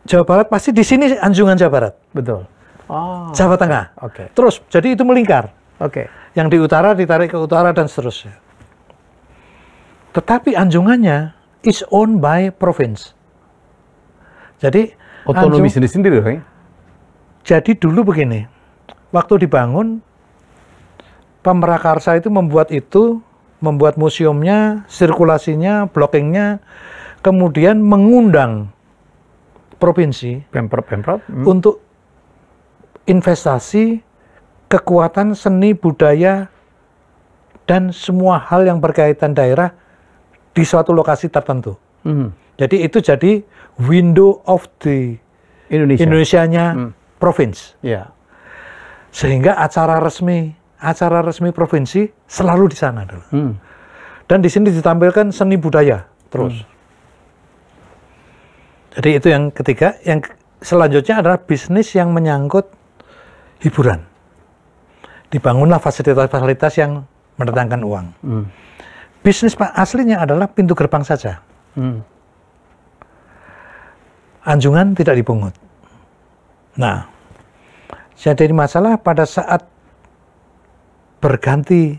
Jawa Barat pasti di sini Anjungan Jawa Barat. Betul. Jawa Tengah. Terus, jadi itu melingkar. Yang di utara ditarik ke utara dan seterusnya. Tetapi Anjungannya is owned by province. Jadi otonomi sendiri-sendiri, kan? Jadi dulu begini, waktu dibangun, Pemrakarsa itu membuat museumnya, sirkulasinya, blockingnya, kemudian mengundang provinsi, Pemprov, untuk investasi, kekuatan seni budaya, dan semua hal yang berkaitan daerah di suatu lokasi tertentu. Jadi itu jadi window of the Indonesianya province. Sehingga acara resmi provinsi selalu di sana dulu. Dan di sini ditampilkan seni budaya terus. Jadi itu yang ketiga. Yang selanjutnya adalah bisnis yang menyangkut hiburan. Dibangunlah fasilitas-fasilitas yang mendatangkan uang. Bisnis aslinya adalah pintu gerbang saja. Anjungan tidak dipungut. Nah, jadi masalah pada saat berganti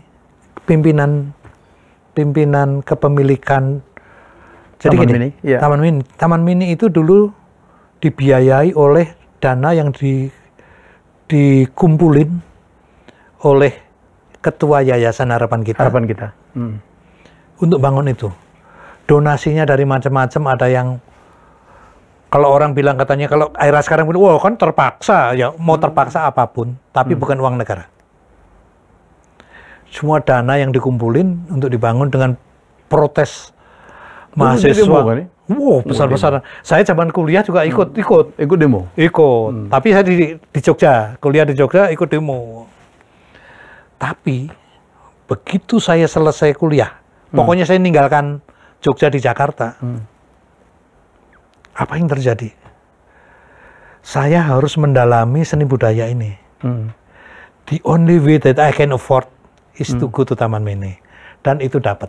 pimpinan kepemilikan. Jadi Taman Mini itu dulu dibiayai oleh dana yang dikumpulin oleh ketua Yayasan Harapan Kita. Untuk bangun itu. Donasinya dari macam-macam, ada yang kalau orang bilang katanya, kalau Aira sekarang bilang, wah kan terpaksa, ya mau terpaksa apapun, tapi bukan uang negara. Semua dana yang dikumpulin untuk dibangun dengan protes mahasiswa. Wow, besar-besaran. Saya zaman kuliah juga ikut demo. Tapi saya di Jogja, kuliah di Jogja ikut demo. Tapi begitu saya selesai kuliah, pokoknya saya ninggalkan Jogja di Jakarta. Apa yang terjadi? Saya harus mendalami seni budaya ini. The only way that I can afford is to go to Taman Mini. Dan itu dapat.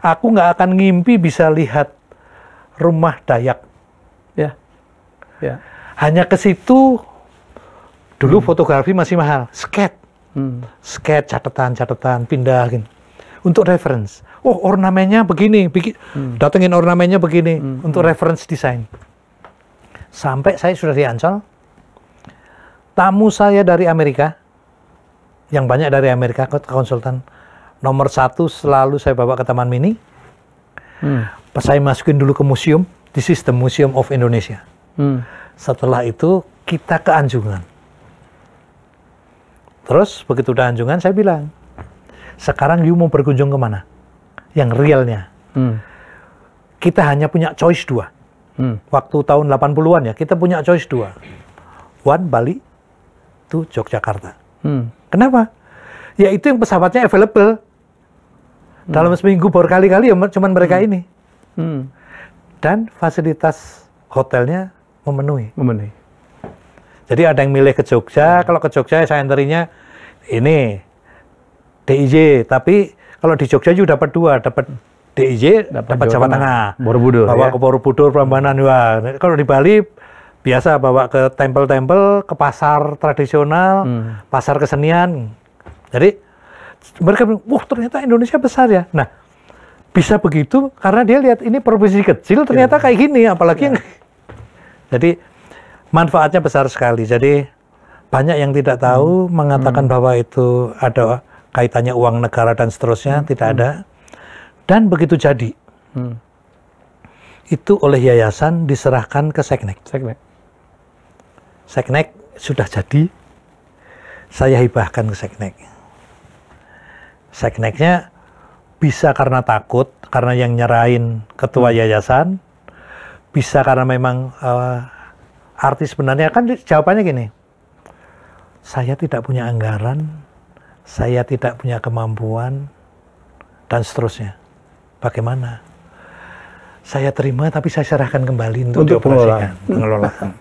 Aku nggak akan ngimpi bisa lihat rumah Dayak. Ya. Ya. Hanya ke situ, dulu fotografi masih mahal. Sketch, catatan, pindahin. Untuk reference. Oh, ornamennya begini. Datengin ornamennya begini. Untuk reference desain. Sampai saya sudah di Ancol. Tamu saya dari Amerika. Yang banyak dari Amerika, konsultan. Nomor 1 selalu saya bawa ke Taman Mini. Saya masukin dulu ke museum. This is the Museum of Indonesia. Setelah itu, kita ke Anjungan. Terus begitu udah Anjungan, saya bilang, sekarang you mau berkunjung kemana? Yang realnya. Kita hanya punya choice 2. Waktu tahun 80-an ya, kita punya choice 2. One, Bali, 2, Yogyakarta. Kenapa? Ya itu yang pesawatnya available. Dalam seminggu berkali-kali ya cuman mereka ini. Dan fasilitas hotelnya memenuhi. Jadi ada yang milih ke Jogja, kalau ke Jogja saya anterinya ini DIY, tapi kalau di Jogja juga dapat 2, dapat DIY, dapat Jawa Tengah, Borobudur, bawa ke Borobudur, Prambanan. Wah, kalau di Bali biasa bawa ke tempel-tempel, ke pasar tradisional, pasar kesenian. Jadi mereka bilang, wah ternyata Indonesia besar ya. Nah, bisa begitu karena dia lihat ini provinsi kecil ternyata kayak gini, apalagi yang jadi manfaatnya besar sekali. Jadi banyak yang tidak tahu mengatakan bahwa itu ada kaitannya uang negara dan seterusnya, tidak ada. Dan begitu jadi, itu oleh yayasan diserahkan ke Seknek. Seknek sudah jadi, saya hibahkan ke Seknek. Sekneknya bisa karena takut, karena yang nyerahin ketua yayasan, bisa karena memang artis sebenarnya kan jawabannya gini, saya tidak punya anggaran, saya tidak punya kemampuan, dan seterusnya. Bagaimana? Saya terima tapi saya serahkan kembali untuk dioperasikan, pengelolaan.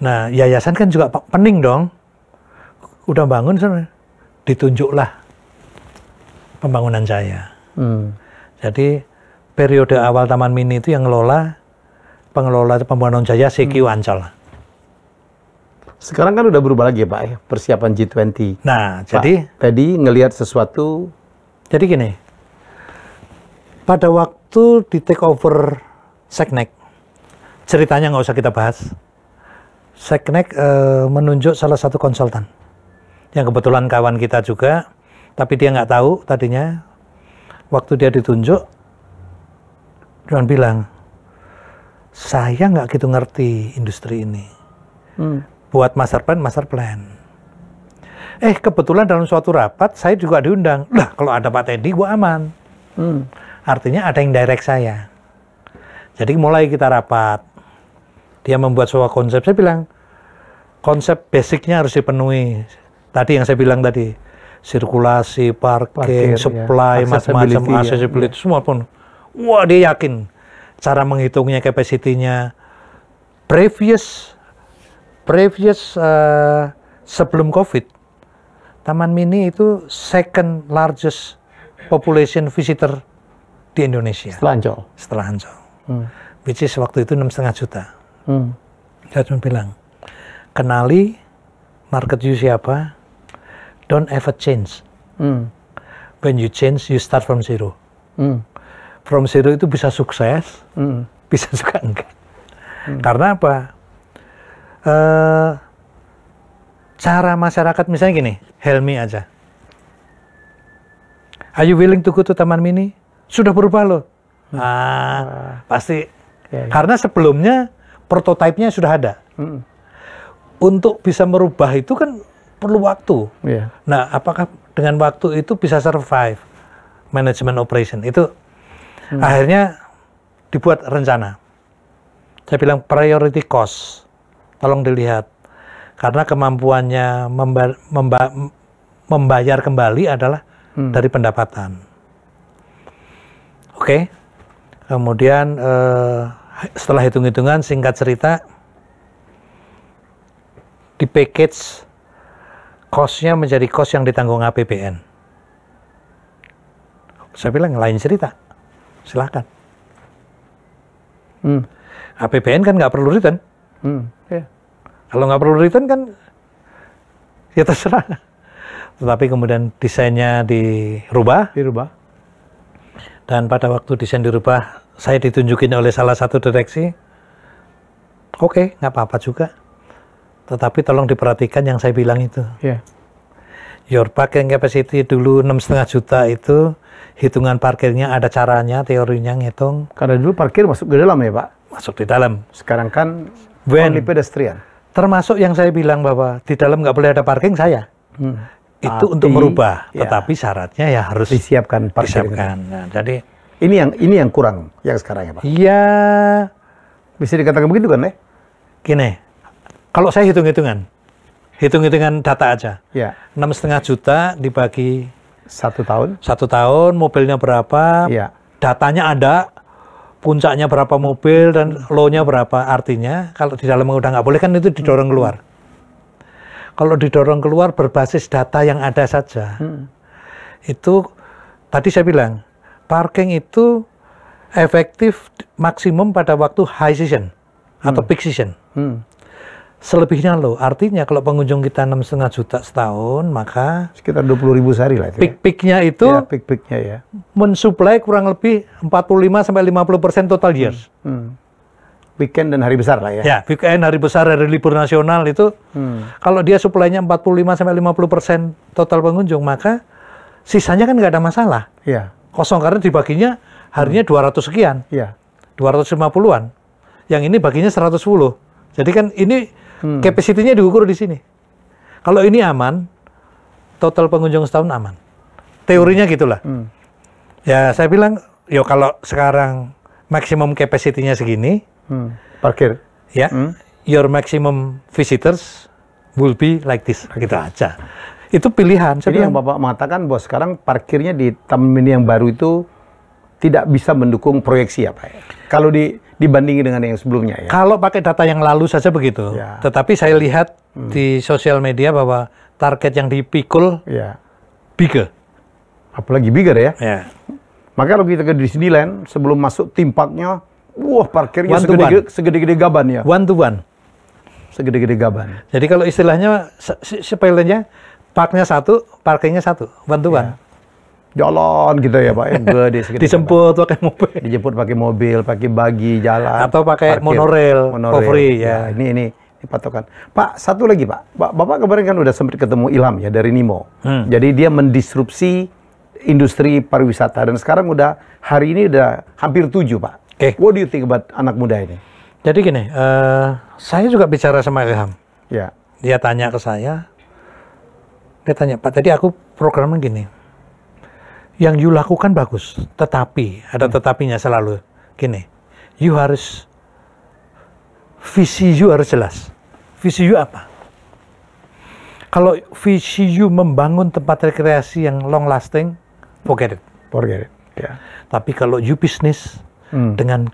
Nah, yayasan kan juga pening dong. Udah bangun, ditunjuklah pembangunan saya. Jadi periode awal Taman Mini itu yang pengelola pembangunan Jaya CQ Ancol. Sekarang kan udah berubah lagi ya Pak ya, persiapan G20. Nah, Pak, jadi tadi ngelihat sesuatu. Jadi gini, pada waktu di take over Seknek, ceritanya nggak usah kita bahas. Seknek menunjuk salah satu konsultan, yang kebetulan kawan kita juga, tapi dia nggak tahu tadinya. Waktu dia ditunjuk, dia bilang, saya nggak gitu ngerti industri ini. Buat master plan. Kebetulan dalam suatu rapat, saya juga diundang. Lah, kalau ada Pak Teddy, gua aman. Artinya ada yang direct saya. Jadi mulai kita rapat. Dia membuat sebuah konsep. Saya bilang, konsep basicnya harus dipenuhi. Tadi yang saya bilang tadi, sirkulasi, parking, supply, macam-macam, accessibility, semua pun. Wah, dia yakin. Cara menghitungnya, capacity-nya. Previous sebelum COVID, Taman Mini itu second largest population visitor di Indonesia. Setelah Ancol. Which is waktu itu 6,5 juta. Saya cuma bilang, kenali market you siapa, don't ever change. When you change, you start from zero. From zero itu bisa sukses, bisa juga enggak. Karena apa? Cara masyarakat misalnya gini, Helmi aja. Are you willing to go to Taman Mini? Sudah berubah loh. Pasti. Karena sebelumnya prototipenya sudah ada. Untuk bisa merubah itu kan perlu waktu. Nah, apakah dengan waktu itu bisa survive management operation? Itu akhirnya dibuat rencana. Saya bilang priority cost. Tolong dilihat. Karena kemampuannya membayar kembali adalah dari pendapatan. Oke. Kemudian setelah hitung-hitungan, singkat cerita, di package cost-nya menjadi cost yang ditanggung APBN. Saya bilang lain cerita, silakan. APBN kan nggak perlu return. Yeah. Kalau nggak perlu return kan ya terserah. Tetapi kemudian desainnya dirubah. Dan pada waktu desain dirubah, saya ditunjukin oleh salah satu direksi. Oke, nggak apa-apa juga. Tetapi tolong diperhatikan yang saya bilang itu. Yeah. Your parking capacity dulu 6,5 juta itu, hitungan parkirnya ada caranya, teorinya ngitung. Karena dulu parkir masuk ke dalam ya Pak? Masuk di dalam. Sekarang kan only pedestrian. Termasuk yang saya bilang bahwa di dalam nggak boleh ada parking saya. Itu untuk merubah, tetapi syaratnya ya harus disiapkan parkir. Nah, jadi ini yang kurang yang sekarang ya Pak? Iya. Bisa dikatakan begitu kan Gini, kalau saya hitung-hitungan data aja. Ya. 6,5 juta dibagi 1 tahun. 1 tahun, mobilnya berapa? Ya. Datanya ada, puncaknya berapa mobil dan low-nya berapa. Artinya kalau di dalam udah nggak boleh kan itu didorong keluar. Kalau didorong keluar berbasis data yang ada saja, itu tadi saya bilang parking itu efektif maksimum pada waktu high season atau peak season. Selebihnya low. Artinya kalau pengunjung kita 6,5 juta setahun, maka sekitar 20.000 sehari lah. Peak-peaknya itu ya, peak-peaknya ya. mensuplai kurang lebih 45-50% total years. Weekend dan hari besar lah ya. Ya, weekend, hari besar, hari libur nasional itu, kalau dia suplainya 45-50% total pengunjung, maka sisanya kan nggak ada masalah. Iya. Kosong karena dibaginya harinya 200 sekian. Iya. 250-an. Yang ini baginya 110. Jadi kan ini capacity-nya diukur di sini. Kalau ini aman, total pengunjung setahun aman. Teorinya gitulah. Ya, saya bilang, yo kalau sekarang maksimum capacity-nya segini, parkir. Ya, your maximum visitors will be like this, gitu aja. Itu pilihan. Jadi yang Bapak mengatakan bahwa sekarang parkirnya di Taman Mini yang baru itu tidak bisa mendukung proyeksi ya Pak? Kalau dibandingin dengan yang sebelumnya ya? Kalau pakai data yang lalu saja begitu. Ya. Tetapi saya lihat di sosial media bahwa target yang dipikul bigger. Apalagi bigger ya? Ya. Maka kalau kita ke Disneyland, sebelum masuk theme parknya, wah parkirnya segede-gede gaban ya? One to one. Segede-gede gaban. Jadi kalau istilahnya, sepelenya, parknya satu, parkirnya satu. One to one. Jalan gitu ya Pak, gede segede. Dijemput pakai mobil. Dijemput pakai mobil, pakai bagi jalan. Atau pakai monorail, for free ya. Ini patokan. Pak, satu lagi Pak. Bapak kemarin kan udah sempat ketemu Ilham ya dari Nimo. Jadi dia mendisrupsi industri pariwisata dan sekarang udah hari ini udah hampir 7 Pak. What do you think about anak muda ini? Jadi gini, saya juga bicara sama Ilham. Ya. Dia tanya ke saya, dia tanya, Pak tadi aku programnya gini, yang you lakukan bagus, tetapi, ada tetapinya selalu, gini, you harus, visi you harus jelas. Visi you apa? Kalau visi you membangun tempat rekreasi yang long lasting, forget it. Forget it, ya. Tapi kalau you bisnis, dengan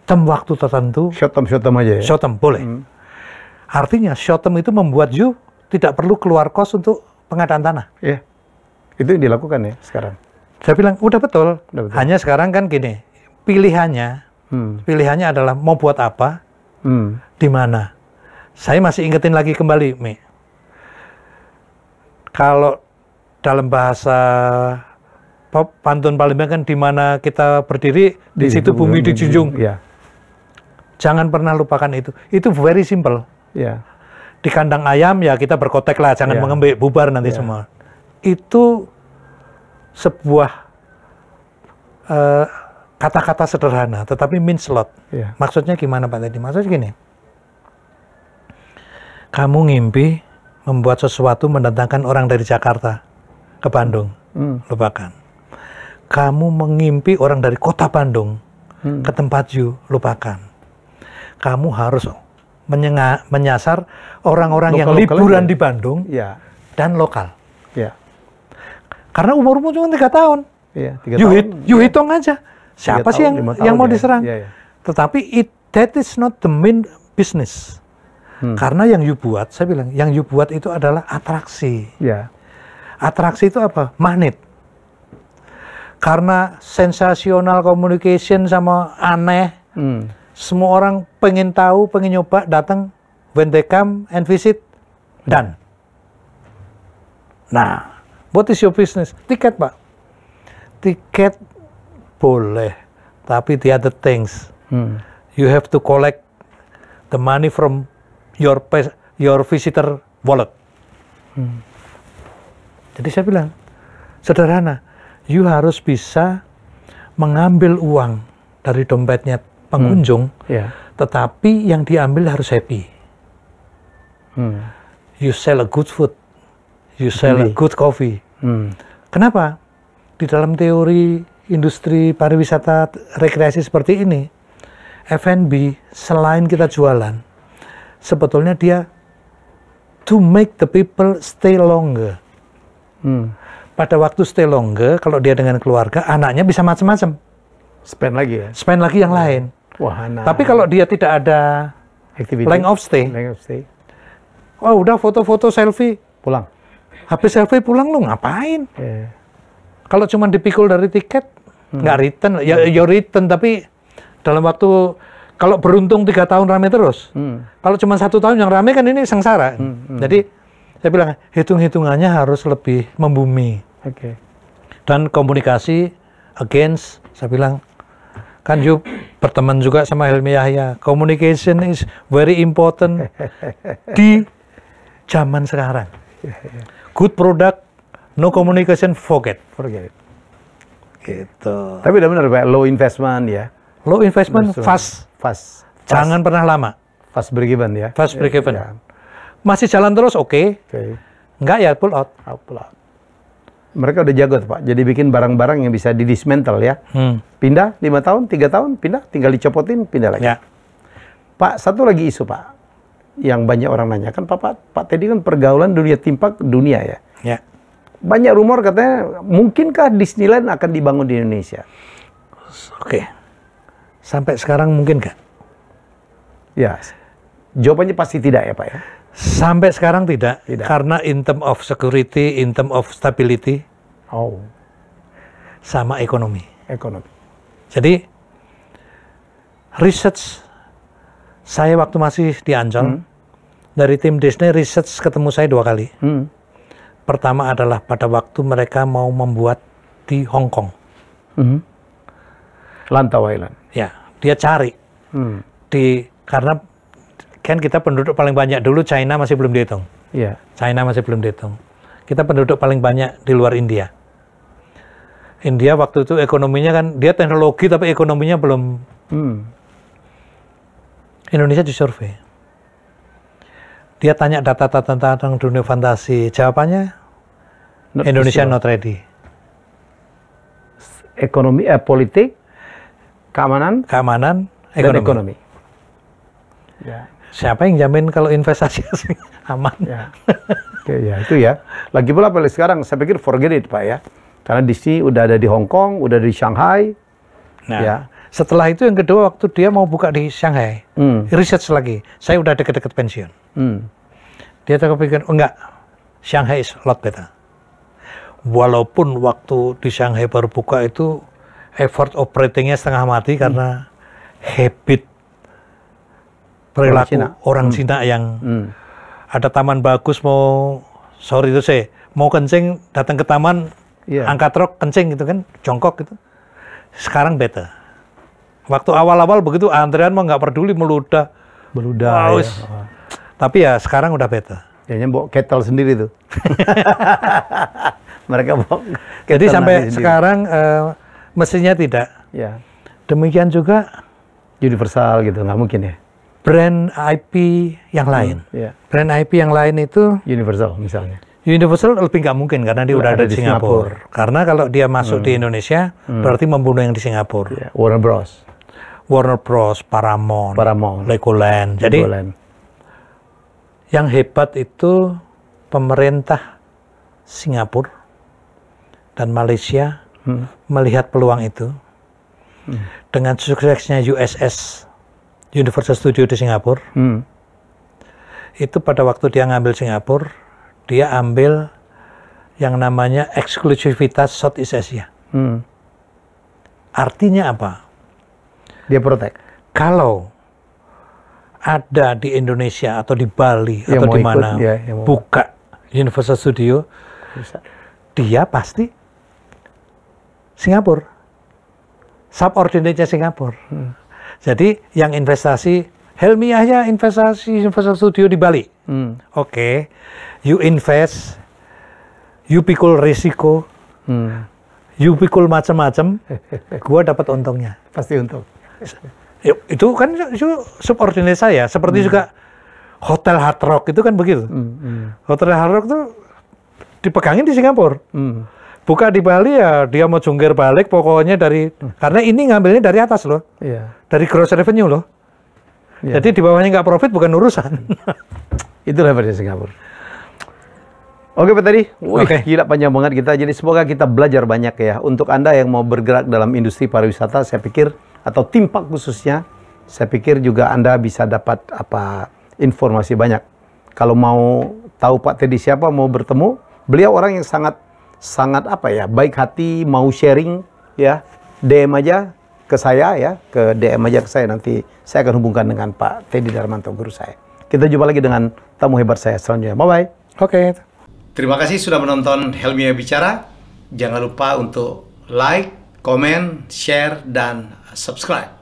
term waktu tertentu, short term aja ya? Short term, boleh. Artinya short term itu membuat you tidak perlu keluar kos untuk pengadaan tanah. Iya, itu yang dilakukan ya sekarang. Saya bilang, udah betul. Udah betul. Hanya sekarang kan gini, pilihannya adalah mau buat apa, di mana. Saya masih ingetin lagi kembali, Mi. Kalau dalam bahasa pantun Palembang kan, di mana kita berdiri, di situ bumi dijunjung. Ya. Jangan pernah lupakan itu. Itu very simple. Ya. Di kandang ayam ya kita berkotek lah, jangan mengembik, bubar nanti semua. Itu sebuah kata-kata sederhana, tetapi means a lot. Maksudnya gimana Pak tadi? Maksudnya gini, kamu ngimpi membuat sesuatu mendatangkan orang dari Jakarta ke Bandung, lupakan. Kamu mengimpi orang dari kota Bandung ke tempat you, lupakan. Kamu harus menyasar orang-orang yang liburan di Bandung dan lokal. Karena umurmu cuma 3 tahun. 3 tahun. You hitung aja. Siapa sih yang mau diserang? Tetapi that is not the main business. Karena yang you buat, saya bilang, yang you buat itu adalah atraksi. Atraksi itu apa? Magnet. Karena sensasional communication sama aneh, semua orang pengen tahu, pengen nyoba, datang, when they come and visit, done. Nah, what is your business? Tiket, Pak. Tiket boleh, tapi the other things, you have to collect the money from your visitor wallet. Jadi saya bilang, sederhana, you harus bisa mengambil uang dari dompetnya pengunjung, tetapi yang diambil harus happy. You sell a good food, you sell a good coffee. Kenapa? Di dalam teori industri pariwisata rekreasi seperti ini, F&B selain kita jualan, sebetulnya dia to make the people stay longer. Pada waktu stay longer, kalau dia dengan keluarga, anaknya bisa macam-macam. Spend lagi ya? Spend lagi yang lain. Wah, tapi kalau dia tidak ada length of stay, oh udah foto-foto selfie, pulang. Habis selfie pulang, lu ngapain? Kalau cuma dipikul dari tiket, nggak return. Ya return, tapi dalam waktu, kalau beruntung 3 tahun rame terus. Kalau cuma 1 tahun yang rame kan ini sengsara. Jadi saya bilang hitung-hitungannya harus lebih membumi. Dan komunikasi against, saya bilang kan you berteman juga sama Helmi Yahya. Communication is very important di zaman sekarang. Good product, no communication, forget it. Gitu. Tapi udah benar Pak, low investment ya. Low investment, fast. Jangan pernah lama. Fast break even ya. Fast break even. Masih jalan terus, oke. Enggak ya, pull out. Mereka udah jago tuh, Pak. Jadi bikin barang-barang yang bisa di-dismantle ya. Pindah 5 tahun, 3 tahun, pindah. Tinggal dicopotin, pindah lagi. Pak, satu lagi isu Pak. Yang banyak orang nanya. Kan Pak Teddy kan pergaulan dunia timpak dunia ya. Banyak rumor katanya, mungkinkah Disneyland akan dibangun di Indonesia? Sampai sekarang mungkin nggak? Ya, jawabannya pasti tidak ya Pak ya? Sampai sekarang tidak. Karena in term of security, in term of stability, sama ekonomi. Jadi, research, saya waktu masih di Ancol, dari tim Disney research ketemu saya 2 kali. Pertama adalah pada waktu mereka mau membuat di Hong Kong. Lantau Island. Ya, dia cari. Karena kan kita penduduk paling banyak dulu, China masih belum dihitung. China masih belum dihitung. Kita penduduk paling banyak di luar India. India waktu itu ekonominya kan, dia teknologi tapi ekonominya belum. Indonesia disurvei. Dia tanya data-data tentang dunia fantasi. Jawabannya, Indonesia not ready. Ekonomi, politik, keamanan, ekonomi. Siapa yang jamin kalau investasi aman? Itu ya. Lagi pula sekarang, saya pikir forget it Pak ya. Karena Disney udah ada di Hong Kong, udah di Shanghai. Setelah itu yang kedua waktu dia mau buka di Shanghai, research lagi. Saya udah deket-deket pensiun. Dia terpikir, enggak, Shanghai is a lot better. Walaupun waktu di Shanghai baru buka itu effort operatingnya setengah mati karena habit perilaku orang Cina yang ada taman bagus mau kencing, datang ke taman, angkat rok kencing gitu kan, jongkok gitu. Sekarang better. Waktu awal-awal begitu antrean mah nggak peduli, meludah. Tapi ya sekarang udah better. Kayaknya bawa kettle sendiri tuh. Mereka bawa. Jadi sampai sekarang mestinya tidak. Demikian juga Universal gitu, nggak mungkin ya. Brand IP yang lain. Brand IP yang lain itu Universal misalnya. Universal lebih nggak mungkin karena dia udah ada di Singapura. Karena kalau dia masuk di Indonesia berarti membunuh yang di Singapura. Warner Bros, Paramount, Legoland. Jadi yang hebat itu pemerintah Singapura dan Malaysia melihat peluang itu. dengan suksesnya USS, Universal Studio di Singapura, itu pada waktu dia ngambil Singapura, dia ambil yang namanya eksklusivitas Southeast Asia. Artinya apa? Dia protect. Kalau ada di Indonesia atau di Bali atau di mana buka Universal Studio, dia pasti Singapura, subordinate-nya Singapura. Jadi yang investasi, Helmi Yahya investasi Universal Studio di Bali. Oke, you invest, you pikul risiko, you pikul macam-macam, gua dapat untungnya. Pasti untung. Itu kan subordinate saya, seperti juga Hotel Hard Rock itu kan begitu. Hotel Hard Rock tuh dipegangin di Singapura. Buka di Bali ya dia mau jungkir balik pokoknya dari karena ini ngambilnya dari atas loh. Dari gross revenue loh. Jadi di bawahnya nggak profit bukan urusan. Itulah pada Singapura. Oke Pak Teddy, gila panjang banget kita. Jadi semoga kita belajar banyak ya. Untuk Anda yang mau bergerak dalam industri pariwisata, saya pikir atau Timpak khususnya, saya pikir juga Anda bisa dapat informasi banyak. Kalau mau tahu Pak Teddy siapa, mau bertemu, beliau orang yang sangat baik hati, mau sharing ya, DM aja ke saya ya, nanti saya akan hubungkan dengan Pak Teddy Darmanto, guru saya. Kita jumpa lagi dengan tamu hebat saya selanjutnya. Bye bye. Oke. Terima kasih sudah menonton Helmi Yahya Bicara. Jangan lupa untuk like, komen, share dan subscribe.